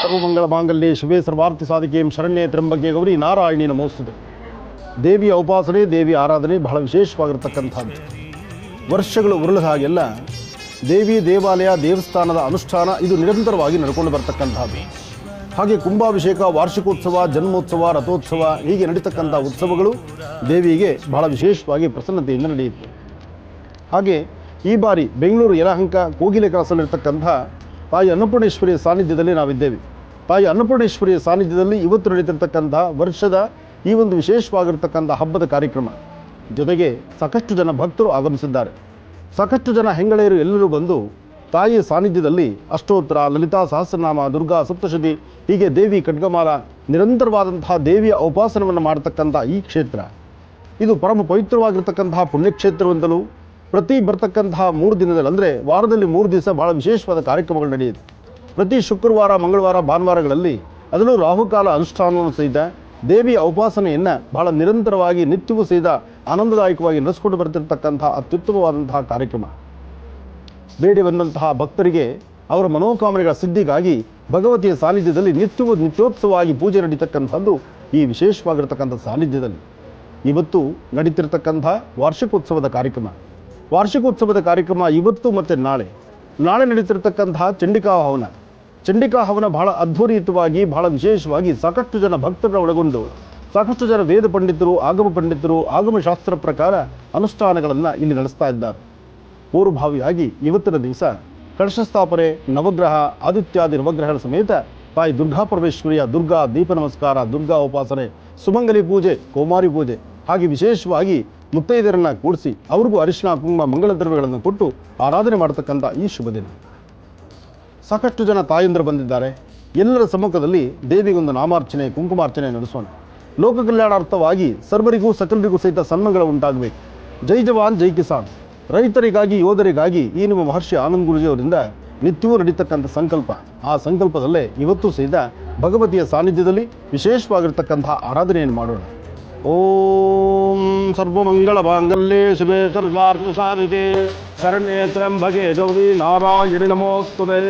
ಸರ್ವಮಂಗಳ ಮಾಂಗಲ್ಯೆ ಶಿವೆ ಸರ್ವಾರ್ಥಿ ಸಾಧಿಕೆ ಶರಣ್ಯೆ ತ್ರ್ಯಂಬಕೆ ಗೌರಿ ನಾರಾಯಣಿ ನಮೋಸ್ತುತೆ. ದೇವಿಯ ಉಪಾಸನೆ, ದೇವಿಯ ಆರಾಧನೆ ಬಹಳ ವಿಶೇಷವಾಗಿರ್ತಕ್ಕಂಥದ್ದು. ವರ್ಷಗಳು ಉರುಳಿದ ಹಾಗೆಲ್ಲ ದೇವಿ ದೇವಾಲಯ ದೇವಸ್ಥಾನದ ಅನುಷ್ಠಾನ ಇದು ನಿರಂತರವಾಗಿ ನಡ್ಕೊಂಡು ಬರ್ತಕ್ಕಂಥದ್ದು. ಹಾಗೆ ಕುಂಭಾಭಿಷೇಕ, ವಾರ್ಷಿಕೋತ್ಸವ, ಜನ್ಮೋತ್ಸವ, ರಥೋತ್ಸವ ಹೀಗೆ ನಡೀತಕ್ಕಂಥ ಉತ್ಸವಗಳು ದೇವಿಗೆ ಬಹಳ ವಿಶೇಷವಾಗಿ ಪ್ರಸನ್ನತೆಯಿಂದ ನಡೆಯುತ್ತೆ. ಹಾಗೆ ಈ ಬಾರಿ ಬೆಂಗಳೂರು ಯಲಹಂಕ ಕೋಗಿಲೆ ಕ್ರಾಸಲ್ಲಿರ್ತಕ್ಕಂಥ ತಾಯಿ ಅನ್ನಪೂರ್ಣೇಶ್ವರಿಯ ಸಾನ್ನಿಧ್ಯದಲ್ಲಿ ನಾವಿದ್ದೇವೆ. ತಾಯಿ ಅನ್ನಪೂರ್ಣೇಶ್ವರಿಯ ಸಾನ್ನಿಧ್ಯದಲ್ಲಿ ಇವತ್ತು ನಡೀತಿರ್ತಕ್ಕಂಥ ವರ್ಷದ ಈ ಒಂದು ವಿಶೇಷವಾಗಿರ್ತಕ್ಕಂಥ ಹಬ್ಬದ ಕಾರ್ಯಕ್ರಮ ಜೊತೆಗೆ ಸಾಕಷ್ಟು ಜನ ಭಕ್ತರು ಆಗಮಿಸಿದ್ದಾರೆ. ಸಾಕಷ್ಟು ಜನ ಹೆಂಗಳೆಯರು ಎಲ್ಲರೂ ಬಂದು ತಾಯಿಯ ಸಾನ್ನಿಧ್ಯದಲ್ಲಿ ಅಷ್ಟೋತ್ತರ, ಲಲಿತಾ ಸಹಸ್ರನಾಮ, ದುರ್ಗಾ ಸಪ್ತಶತಿ ಹೀಗೆ ದೇವಿ ಖಡ್ಗಮಾಲ ನಿರಂತರವಾದಂತಹ ದೇವಿಯ ಉಪಾಸನವನ್ನು ಮಾಡತಕ್ಕಂಥ ಈ ಕ್ಷೇತ್ರ ಇದು ಪರಮ ಪವಿತ್ರವಾಗಿರ್ತಕ್ಕಂತಹ ಪುಣ್ಯಕ್ಷೇತ್ರವೆಂದಲೂ ಪ್ರತಿ ಬರ್ತಕ್ಕಂತಹ 3 ದಿನದಲ್ಲಿ ಅಂದರೆ ವಾರದಲ್ಲಿ 3 ದಿವಸ ಭಾಳ ವಿಶೇಷವಾದ ಕಾರ್ಯಕ್ರಮಗಳು ನಡೆಯುತ್ತೆ. ಪ್ರತಿ ಶುಕ್ರವಾರ, ಮಂಗಳವಾರ, ಭಾನುವಾರಗಳಲ್ಲಿ ಅದರಲ್ಲೂ ರಾಹುಕಾಲ ಅನುಷ್ಠಾನವನ್ನು ಸಹಿತ ದೇವಿಯ ಉಪಾಸನೆಯನ್ನು ಬಹಳ ನಿರಂತರವಾಗಿ ನಿತ್ಯವೂ ಸಹಿತ ಆನಂದದಾಯಕವಾಗಿ ನಡೆಸ್ಕೊಂಡು ಬರ್ತಿರ್ತಕ್ಕಂಥ ಅತ್ಯುತ್ತಮವಾದಂತಹ ಕಾರ್ಯಕ್ರಮ. ಬೇಡಿ ಬಂದಂತಹ ಭಕ್ತರಿಗೆ ಅವರ ಮನೋಕಾಮನೆಗಳ ಸಿದ್ಧಿಗಾಗಿ ಭಗವತಿಯ ಸಾನ್ನಿಧ್ಯದಲ್ಲಿ ನಿತ್ಯೋತ್ಸವವಾಗಿ ಪೂಜೆ ನಡೀತಕ್ಕಂಥದ್ದು ಈ ವಿಶೇಷವಾಗಿರ್ತಕ್ಕಂಥ ಸಾನ್ನಿಧ್ಯದಲ್ಲಿ. ಇವತ್ತು ನಡೀತಿರ್ತಕ್ಕಂಥ ವಾರ್ಷಿಕೋತ್ಸವದ ಕಾರ್ಯಕ್ರಮ. ವಾರ್ಷಿಕೋತ್ಸವದ ಕಾರ್ಯಕ್ರಮ ಇವತ್ತು ಮತ್ತು ನಾಳೆ ನಡೀತಿರ್ತಕ್ಕಂತಹ ಚಂಡಿಕಾ ಹವನ. ಚಂಡಿಕಾ ಹವನ ಬಹಳ ಅದ್ಭುತವಾಗಿ ಬಹಳ ವಿಶೇಷವಾಗಿ ಸಾಕಷ್ಟು ಜನ ಭಕ್ತರನ್ನು ಒಳಗೊಂಡು ಸಾಕಷ್ಟು ಜನ ವೇದ ಪಂಡಿತರು, ಆಗಮ ಪಂಡಿತರು, ಆಗಮಶಾಸ್ತ್ರ ಪ್ರಕಾರ ಅನುಷ್ಠಾನಗಳನ್ನು ಇಲ್ಲಿ ನಡೆಸ್ತಾ ಇದ್ದಾರೆ. ಪೂರ್ವಭಾವಿಯಾಗಿ ಇವತ್ತಿನ ದಿವಸ ಕಳಶ ಸ್ಥಾಪನೆ, ನವಗ್ರಹ, ಆದಿತ್ಯಾದಿ ನವಗ್ರಹಗಳ ಸಮೇತ ತಾಯಿ ದುರ್ಗಾ ಪರಮೇಶ್ವರಿಯ ದುರ್ಗಾ ದೀಪ ನಮಸ್ಕಾರ, ದುರ್ಗಾ ಉಪಾಸನೆ, ಸುಮಂಗಲಿ ಪೂಜೆ, ಕೌಮಾರಿ ಪೂಜೆ ಹಾಗೆ ವಿಶೇಷವಾಗಿ ಮುತ್ತೈದೆಯರನ್ನು ಕೂಡಿಸಿ ಅವ್ರಿಗೂ ಅರಿಶಿನ, ಕುಂಕುಮ, ಮಂಗಳ ದ್ರವ್ಯಗಳನ್ನು ಕೊಟ್ಟು ಆರಾಧನೆ ಮಾಡತಕ್ಕಂಥ ಈ ಶುಭ ದಿನ. ಸಾಕಷ್ಟು ಜನ ತಾಯಂದರು ಬಂದಿದ್ದಾರೆ. ಎಲ್ಲರ ಸಮ್ಮುಖದಲ್ಲಿ ದೇವಿಗೊಂದು ನಾಮಾರ್ಚನೆ, ಕುಂಕುಮಾರ್ಚನೆ ನಡೆಸೋಣ. ಲೋಕ ಕಲ್ಯಾಣಾರ್ಥವಾಗಿ ಸರ್ವರಿಗೂ ಸಕಲರಿಗೂ ಸಹಿತ ಸನ್ಮಾನಗಳು ಉಂಟಾಗಬೇಕು. ಜೈ ಜವಾನ್ ಜೈ ಕಿಸಾನ್. ರೈತರಿಗಾಗಿ, ಯೋಧರಿಗಾಗಿ ಈ ನಿಮ್ಮ ಮಹರ್ಷಿ ಆನಂದ್ ಗುರುಜಿಯವರಿಂದ ನಿತ್ಯವೂ ನಡೀತಕ್ಕಂಥ ಸಂಕಲ್ಪ. ಆ ಸಂಕಲ್ಪದಲ್ಲೇ ಇವತ್ತು ಸಹಿತ ಭಗವತಿಯ ಸಾನ್ನಿಧ್ಯದಲ್ಲಿ ವಿಶೇಷವಾಗಿರ್ತಕ್ಕಂಥ ಆರಾಧನೆಯನ್ನು ಮಾಡೋಣ. ಓಂ ಸರ್ವಮಂಗಳ ಮಾಂಗಲ್ಯೆ ಶಿವೆ ಸರ್ವಾರ್ಥ ಸಾಧಿತೆ ಶರಣ್ಯೆ ತ್ರ್ಯಂಬಕೆ ಗೌರಿ ನಾರಾಯಣಿ ನಮೋಸ್ತುತೆ.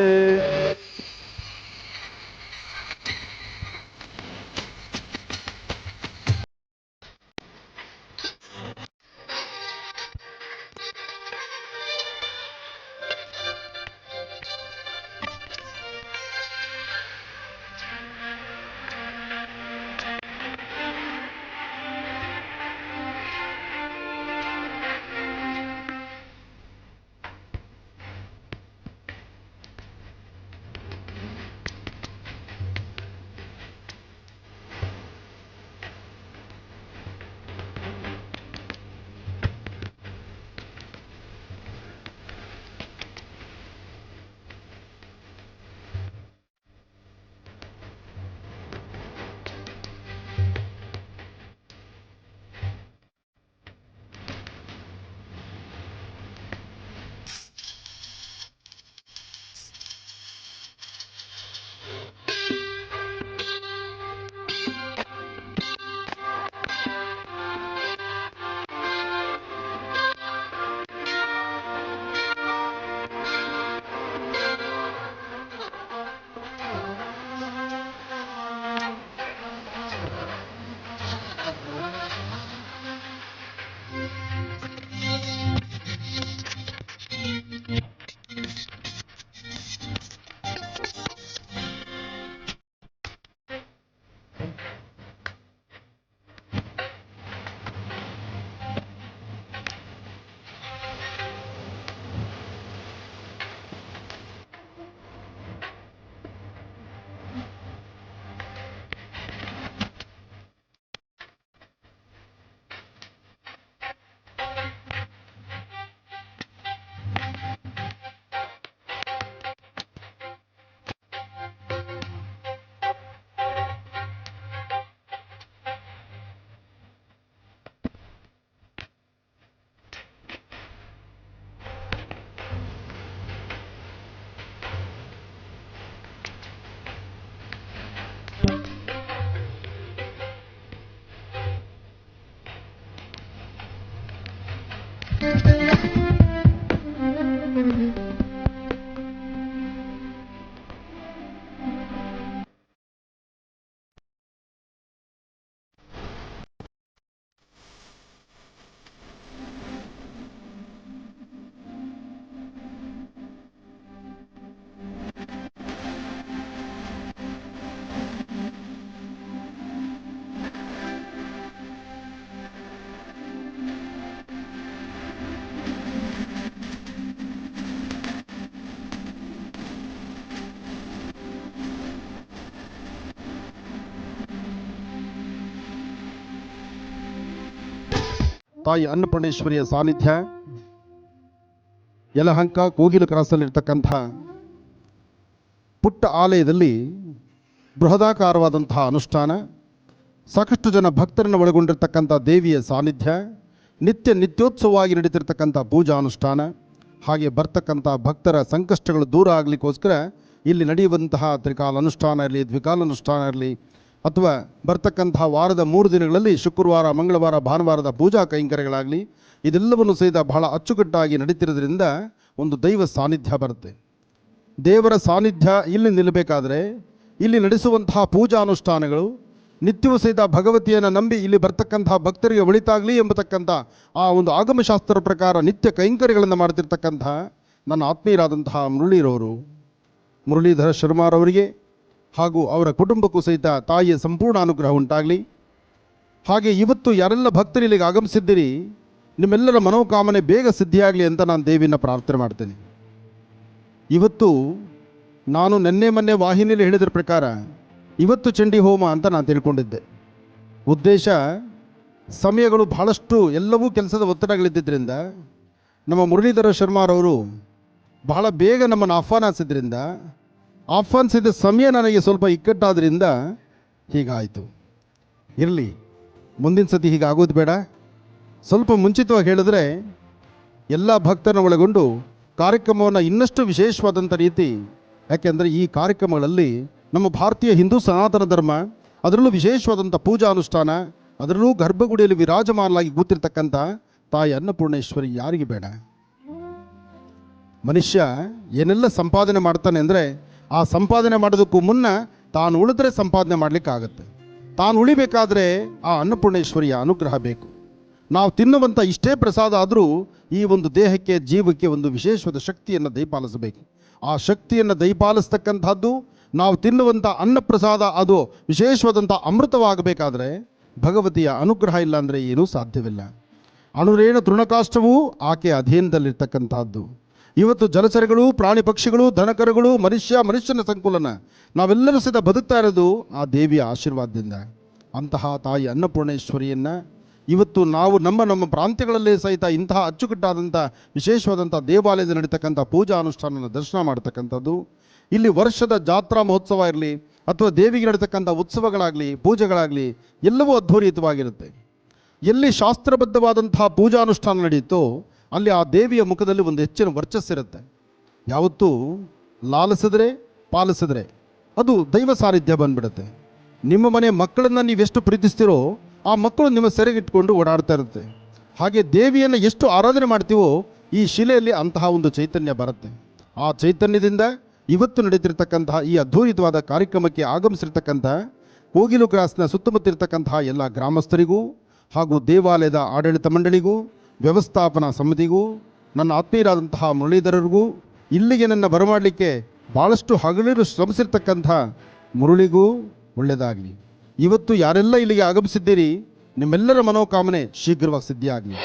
ತಾಯಿ ಅನ್ನಪೂರ್ಣೇಶ್ವರಿಯ ಸಾನ್ನಿಧ್ಯ ಯಲಹಂಕ ಕೋಗಿಲು ಕ್ರಾಸಲ್ಲಿರ್ತಕ್ಕಂಥ ಪುಟ್ಟ ಆಲಯದಲ್ಲಿ ಬೃಹದಾಕಾರವಾದಂತಹ ಅನುಷ್ಠಾನ, ಸಾಕಷ್ಟು ಜನ ಭಕ್ತರನ್ನು ಒಳಗೊಂಡಿರ್ತಕ್ಕಂಥ ದೇವಿಯ ಸಾನ್ನಿಧ್ಯ, ನಿತ್ಯೋತ್ಸವವಾಗಿ ನಡೀತಿರ್ತಕ್ಕಂಥ ಪೂಜಾ ಅನುಷ್ಠಾನ, ಹಾಗೆ ಬರ್ತಕ್ಕಂಥ ಭಕ್ತರ ಸಂಕಷ್ಟಗಳು ದೂರ ಆಗಲಿಕ್ಕೋಸ್ಕರ ಇಲ್ಲಿ ನಡೆಯುವಂತಹ ತ್ರಿಕಾಲ ಅನುಷ್ಠಾನ ಇರಲಿ, ದ್ವಿಕಾಲ ಅನುಷ್ಠಾನ ಇರಲಿ, ಅಥವಾ ಬರ್ತಕ್ಕಂಥ ವಾರದ 3 ದಿನಗಳಲ್ಲಿ ಶುಕ್ರವಾರ, ಮಂಗಳವಾರ, ಭಾನುವಾರದ ಪೂಜಾ ಕೈಂಕರ್ಯಗಳಾಗಲಿ, ಇದೆಲ್ಲವನ್ನು ಸಹಿತ ಬಹಳ ಅಚ್ಚುಕಟ್ಟಾಗಿ ನಡೀತಿರೋದ್ರಿಂದ ಒಂದು ದೈವ ಸಾನ್ನಿಧ್ಯ ಬರುತ್ತೆ. ದೇವರ ಸಾನ್ನಿಧ್ಯ ಇಲ್ಲಿ ನಿಲ್ಲಬೇಕಾದ್ರೆ ಇಲ್ಲಿ ನಡೆಸುವಂತಹ ಪೂಜಾ ಅನುಷ್ಠಾನಗಳು ನಿತ್ಯವೂ ಸಹಿತ ಭಗವತಿಯನ್ನು ನಂಬಿ ಇಲ್ಲಿ ಬರ್ತಕ್ಕಂತಹ ಭಕ್ತರಿಗೆ ಒಳಿತಾಗಲಿ ಎಂಬತಕ್ಕಂಥ ಆ ಒಂದು ಆಗಮಶಾಸ್ತ್ರದ ಪ್ರಕಾರ ನಿತ್ಯ ಕೈಂಕರ್ಯಗಳನ್ನು ಮಾಡ್ತಿರ್ತಕ್ಕಂಥ ನನ್ನ ಆತ್ಮೀಯರಾದಂತಹ ಮುರಳೀಧರ ಶರ್ಮಾರವರಿಗೆ ಹಾಗೂ ಅವರ ಕುಟುಂಬಕ್ಕೂ ಸಹಿತ ತಾಯಿಯ ಸಂಪೂರ್ಣ ಅನುಗ್ರಹ ಉಂಟಾಗಲಿ. ಹಾಗೆ ಇವತ್ತು ಯಾರೆಲ್ಲ ಭಕ್ತರು ಇಲ್ಲಿಗೆ ಆಗಮಿಸಿದ್ದೀರಿ, ನಿಮ್ಮೆಲ್ಲರ ಮನೋಕಾಮನೆ ಬೇಗ ಸಿದ್ಧಿಯಾಗಲಿ ಅಂತ ನಾನು ದೇವಿನ ಪ್ರಾರ್ಥನೆ ಮಾಡ್ತೇನೆ. ಇವತ್ತು ನಾನು ಮೊನ್ನೆ ವಾಹಿನಿಯಲ್ಲಿ ಹೇಳಿದ್ರ ಪ್ರಕಾರ ಇವತ್ತು ಚಂಡಿ ಹೋಮ ಅಂತ ನಾನು ತಿಳ್ಕೊಂಡಿದ್ದೆ. ಉದ್ದೇಶ ಸಮಯಗಳು ಬಹಳಷ್ಟು ಎಲ್ಲವೂ ಕೆಲಸದ ಒತ್ತಡಗಳಿದ್ದರಿಂದ ನಮ್ಮ ಮುರಳೀಧರ ಶರ್ಮಾರವರು ಬಹಳ ಬೇಗ ನಮ್ಮನ್ನು ಆಹ್ವಾನಿಸಿದ ಸಮಯ ನನಗೆ ಸ್ವಲ್ಪ ಇಕ್ಕಟ್ಟಾದ್ರಿಂದ ಹೀಗಾಯಿತು. ಇರಲಿ, ಮುಂದಿನ ಸತಿ ಹೀಗಾಗೋದು ಬೇಡ. ಸ್ವಲ್ಪ ಮುಂಚಿತವಾಗಿ ಹೇಳಿದ್ರೆ ಎಲ್ಲ ಭಕ್ತರನ್ನ ಒಳಗೊಂಡು ಕಾರ್ಯಕ್ರಮವನ್ನು ಇನ್ನಷ್ಟು ವಿಶೇಷವಾದಂಥ ರೀತಿ, ಯಾಕೆಂದರೆ ಈ ಕಾರ್ಯಕ್ರಮಗಳಲ್ಲಿ ನಮ್ಮ ಭಾರತೀಯ ಹಿಂದೂ ಸನಾತನ ಧರ್ಮ, ಅದರಲ್ಲೂ ವಿಶೇಷವಾದಂಥ ಪೂಜಾ ಅನುಷ್ಠಾನ, ಅದರಲ್ಲೂ ಗರ್ಭಗುಡಿಯಲ್ಲಿ ವಿರಾಜಮಾನಲಾಗಿ ಕೂತಿರ್ತಕ್ಕಂಥ ತಾಯಿ ಅನ್ನಪೂರ್ಣೇಶ್ವರಿ ಯಾರಿಗೆ ಬೇಡ? ಮನುಷ್ಯ ಏನೆಲ್ಲ ಸಂಪಾದನೆ ಮಾಡ್ತಾನೆ ಅಂದರೆ ಆ ಸಂಪಾದನೆ ಮಾಡೋದಕ್ಕೂ ಮುನ್ನ ತಾನು ಉಳಿದ್ರೆ ಸಂಪಾದನೆ ಮಾಡಲಿಕ್ಕಾಗತ್ತೆ. ತಾನು ಉಳಿಬೇಕಾದ್ರೆ ಆ ಅನ್ನಪೂರ್ಣೇಶ್ವರಿಯ ಅನುಗ್ರಹ ಬೇಕು. ನಾವು ತಿನ್ನುವಂಥ ಇಷ್ಟೇ ಪ್ರಸಾದ ಆದರೂ ಈ ಒಂದು ದೇಹಕ್ಕೆ, ಜೀವಕ್ಕೆ ಒಂದು ವಿಶೇಷವಾದ ಶಕ್ತಿಯನ್ನು ದಯಪಾಲಿಸಬೇಕು. ಆ ಶಕ್ತಿಯನ್ನು ದಯಪಾಲಿಸ್ತಕ್ಕಂಥದ್ದು ನಾವು ತಿನ್ನುವಂಥ ಅನ್ನಪ್ರಸಾದ, ಅದು ವಿಶೇಷವಾದಂಥ ಅಮೃತವಾಗಬೇಕಾದ್ರೆ ಭಗವತಿಯ ಅನುಗ್ರಹ ಇಲ್ಲ ಅಂದರೆ ಏನೂ ಸಾಧ್ಯವಿಲ್ಲ. ಅಣುರೇಣ ತೃಣಕಾಷ್ಟವೂ ಆಕೆಯ ಅಧೀನದಲ್ಲಿರ್ತಕ್ಕಂಥದ್ದು. ಇವತ್ತು ಜಲಚರಗಳು, ಪ್ರಾಣಿ ಪಕ್ಷಿಗಳು, ದನಕರುಗಳು, ಮನುಷ್ಯನ ಸಂಕುಲನ ನಾವೆಲ್ಲರೂ ಸಹಿತ ಬದುಕ್ತಾ ಇರೋದು ಆ ದೇವಿಯ ಆಶೀರ್ವಾದದಿಂದ. ಅಂತಹ ತಾಯಿ ಅನ್ನಪೂರ್ಣೇಶ್ವರಿಯನ್ನು ಇವತ್ತು ನಾವು ನಮ್ಮ ಪ್ರಾಂತ್ಯಗಳಲ್ಲೇ ಸಹಿತ ಇಂತಹ ಅಚ್ಚುಕಟ್ಟಾದಂಥ ವಿಶೇಷವಾದಂಥ ದೇವಾಲಯದಲ್ಲಿ ನಡೀತಕ್ಕಂಥ ಪೂಜಾ ಅನುಷ್ಠಾನನ ದರ್ಶನ ಮಾಡ್ತಕ್ಕಂಥದ್ದು. ಇಲ್ಲಿ ವರ್ಷದ ಜಾತ್ರಾ ಮಹೋತ್ಸವ ಇರಲಿ ಅಥವಾ ದೇವಿಗೆ ನಡೀತಕ್ಕಂಥ ಉತ್ಸವಗಳಾಗಲಿ, ಪೂಜೆಗಳಾಗಲಿ ಎಲ್ಲವೂ ಅದ್ಭುತವಾಗಿರುತ್ತೆ. ಎಲ್ಲಿ ಶಾಸ್ತ್ರಬದ್ಧವಾದಂತಹ ಪೂಜಾನುಷ್ಠಾನ ನಡೆಯುತ್ತೋ ಅಲ್ಲಿ ಆ ದೇವಿಯ ಮುಖದಲ್ಲಿ ಒಂದು ಹೆಚ್ಚಿನ ವರ್ಚಸ್ಸಿರುತ್ತೆ. ಯಾವತ್ತೂ ಲಾಲಿಸಿದ್ರೆ ಪಾಲಿಸಿದ್ರೆ ಅದು ದೈವ ಸಾನ್ನಿಧ್ಯ ಬಂದ್ಬಿಡುತ್ತೆ. ನಿಮ್ಮ ಮನೆ ಮಕ್ಕಳನ್ನು ನೀವೆಷ್ಟು ಪ್ರೀತಿಸ್ತೀರೋ ಆ ಮಕ್ಕಳು ನಿಮ್ಮ ಸೆರೆಗಿಟ್ಕೊಂಡು ಓಡಾಡ್ತಾ ಇರುತ್ತೆ. ಹಾಗೆ ದೇವಿಯನ್ನು ಎಷ್ಟು ಆರಾಧನೆ ಮಾಡ್ತೀವೋ ಈ ಶಿಲೆಯಲ್ಲಿ ಅಂತಹ ಒಂದು ಚೈತನ್ಯ ಬರುತ್ತೆ. ಆ ಚೈತನ್ಯದಿಂದ ಇವತ್ತು ನಡೀತಿರ್ತಕ್ಕಂತಹ ಈ ಅದ್ಭುತವಾದ ಕಾರ್ಯಕ್ರಮಕ್ಕೆ ಆಗಮಿಸಿರ್ತಕ್ಕಂಥ ಕೋಗಿಲು ಕ್ರಾಸ್ನ ಸುತ್ತಮುತ್ತಿರ್ತಕ್ಕಂತಹ ಎಲ್ಲ ಗ್ರಾಮಸ್ಥರಿಗೂ ಹಾಗೂ ದೇವಾಲಯದ ಆಡಳಿತ ಮಂಡಳಿಗೂ, ವ್ಯವಸ್ಥಾಪನಾ ಸಮಿತಿಗೂ, ನನ್ನ ಆತ್ಮೀಯರಾದಂತಹ ಮುರಳೀಧರರಿಗೂ, ಇಲ್ಲಿಗೆ ನನ್ನ ಬರಮಾಡಲಿಕ್ಕೆ ಭಾಳಷ್ಟು ಹಗಲಿರು ಶ್ರಮಿಸಿರ್ತಕ್ಕಂಥ ಮುರಳಿಗೂ ಒಳ್ಳೆಯದಾಗಲಿ. ಇವತ್ತು ಯಾರೆಲ್ಲ ಇಲ್ಲಿಗೆ ಆಗಮಿಸಿದ್ದೀರಿ, ನಿಮ್ಮೆಲ್ಲರ ಮನೋಕಾಮನೆ ಶೀಘ್ರವಾಗಿ ಸಿದ್ಧಿಯಾಗಲಿ.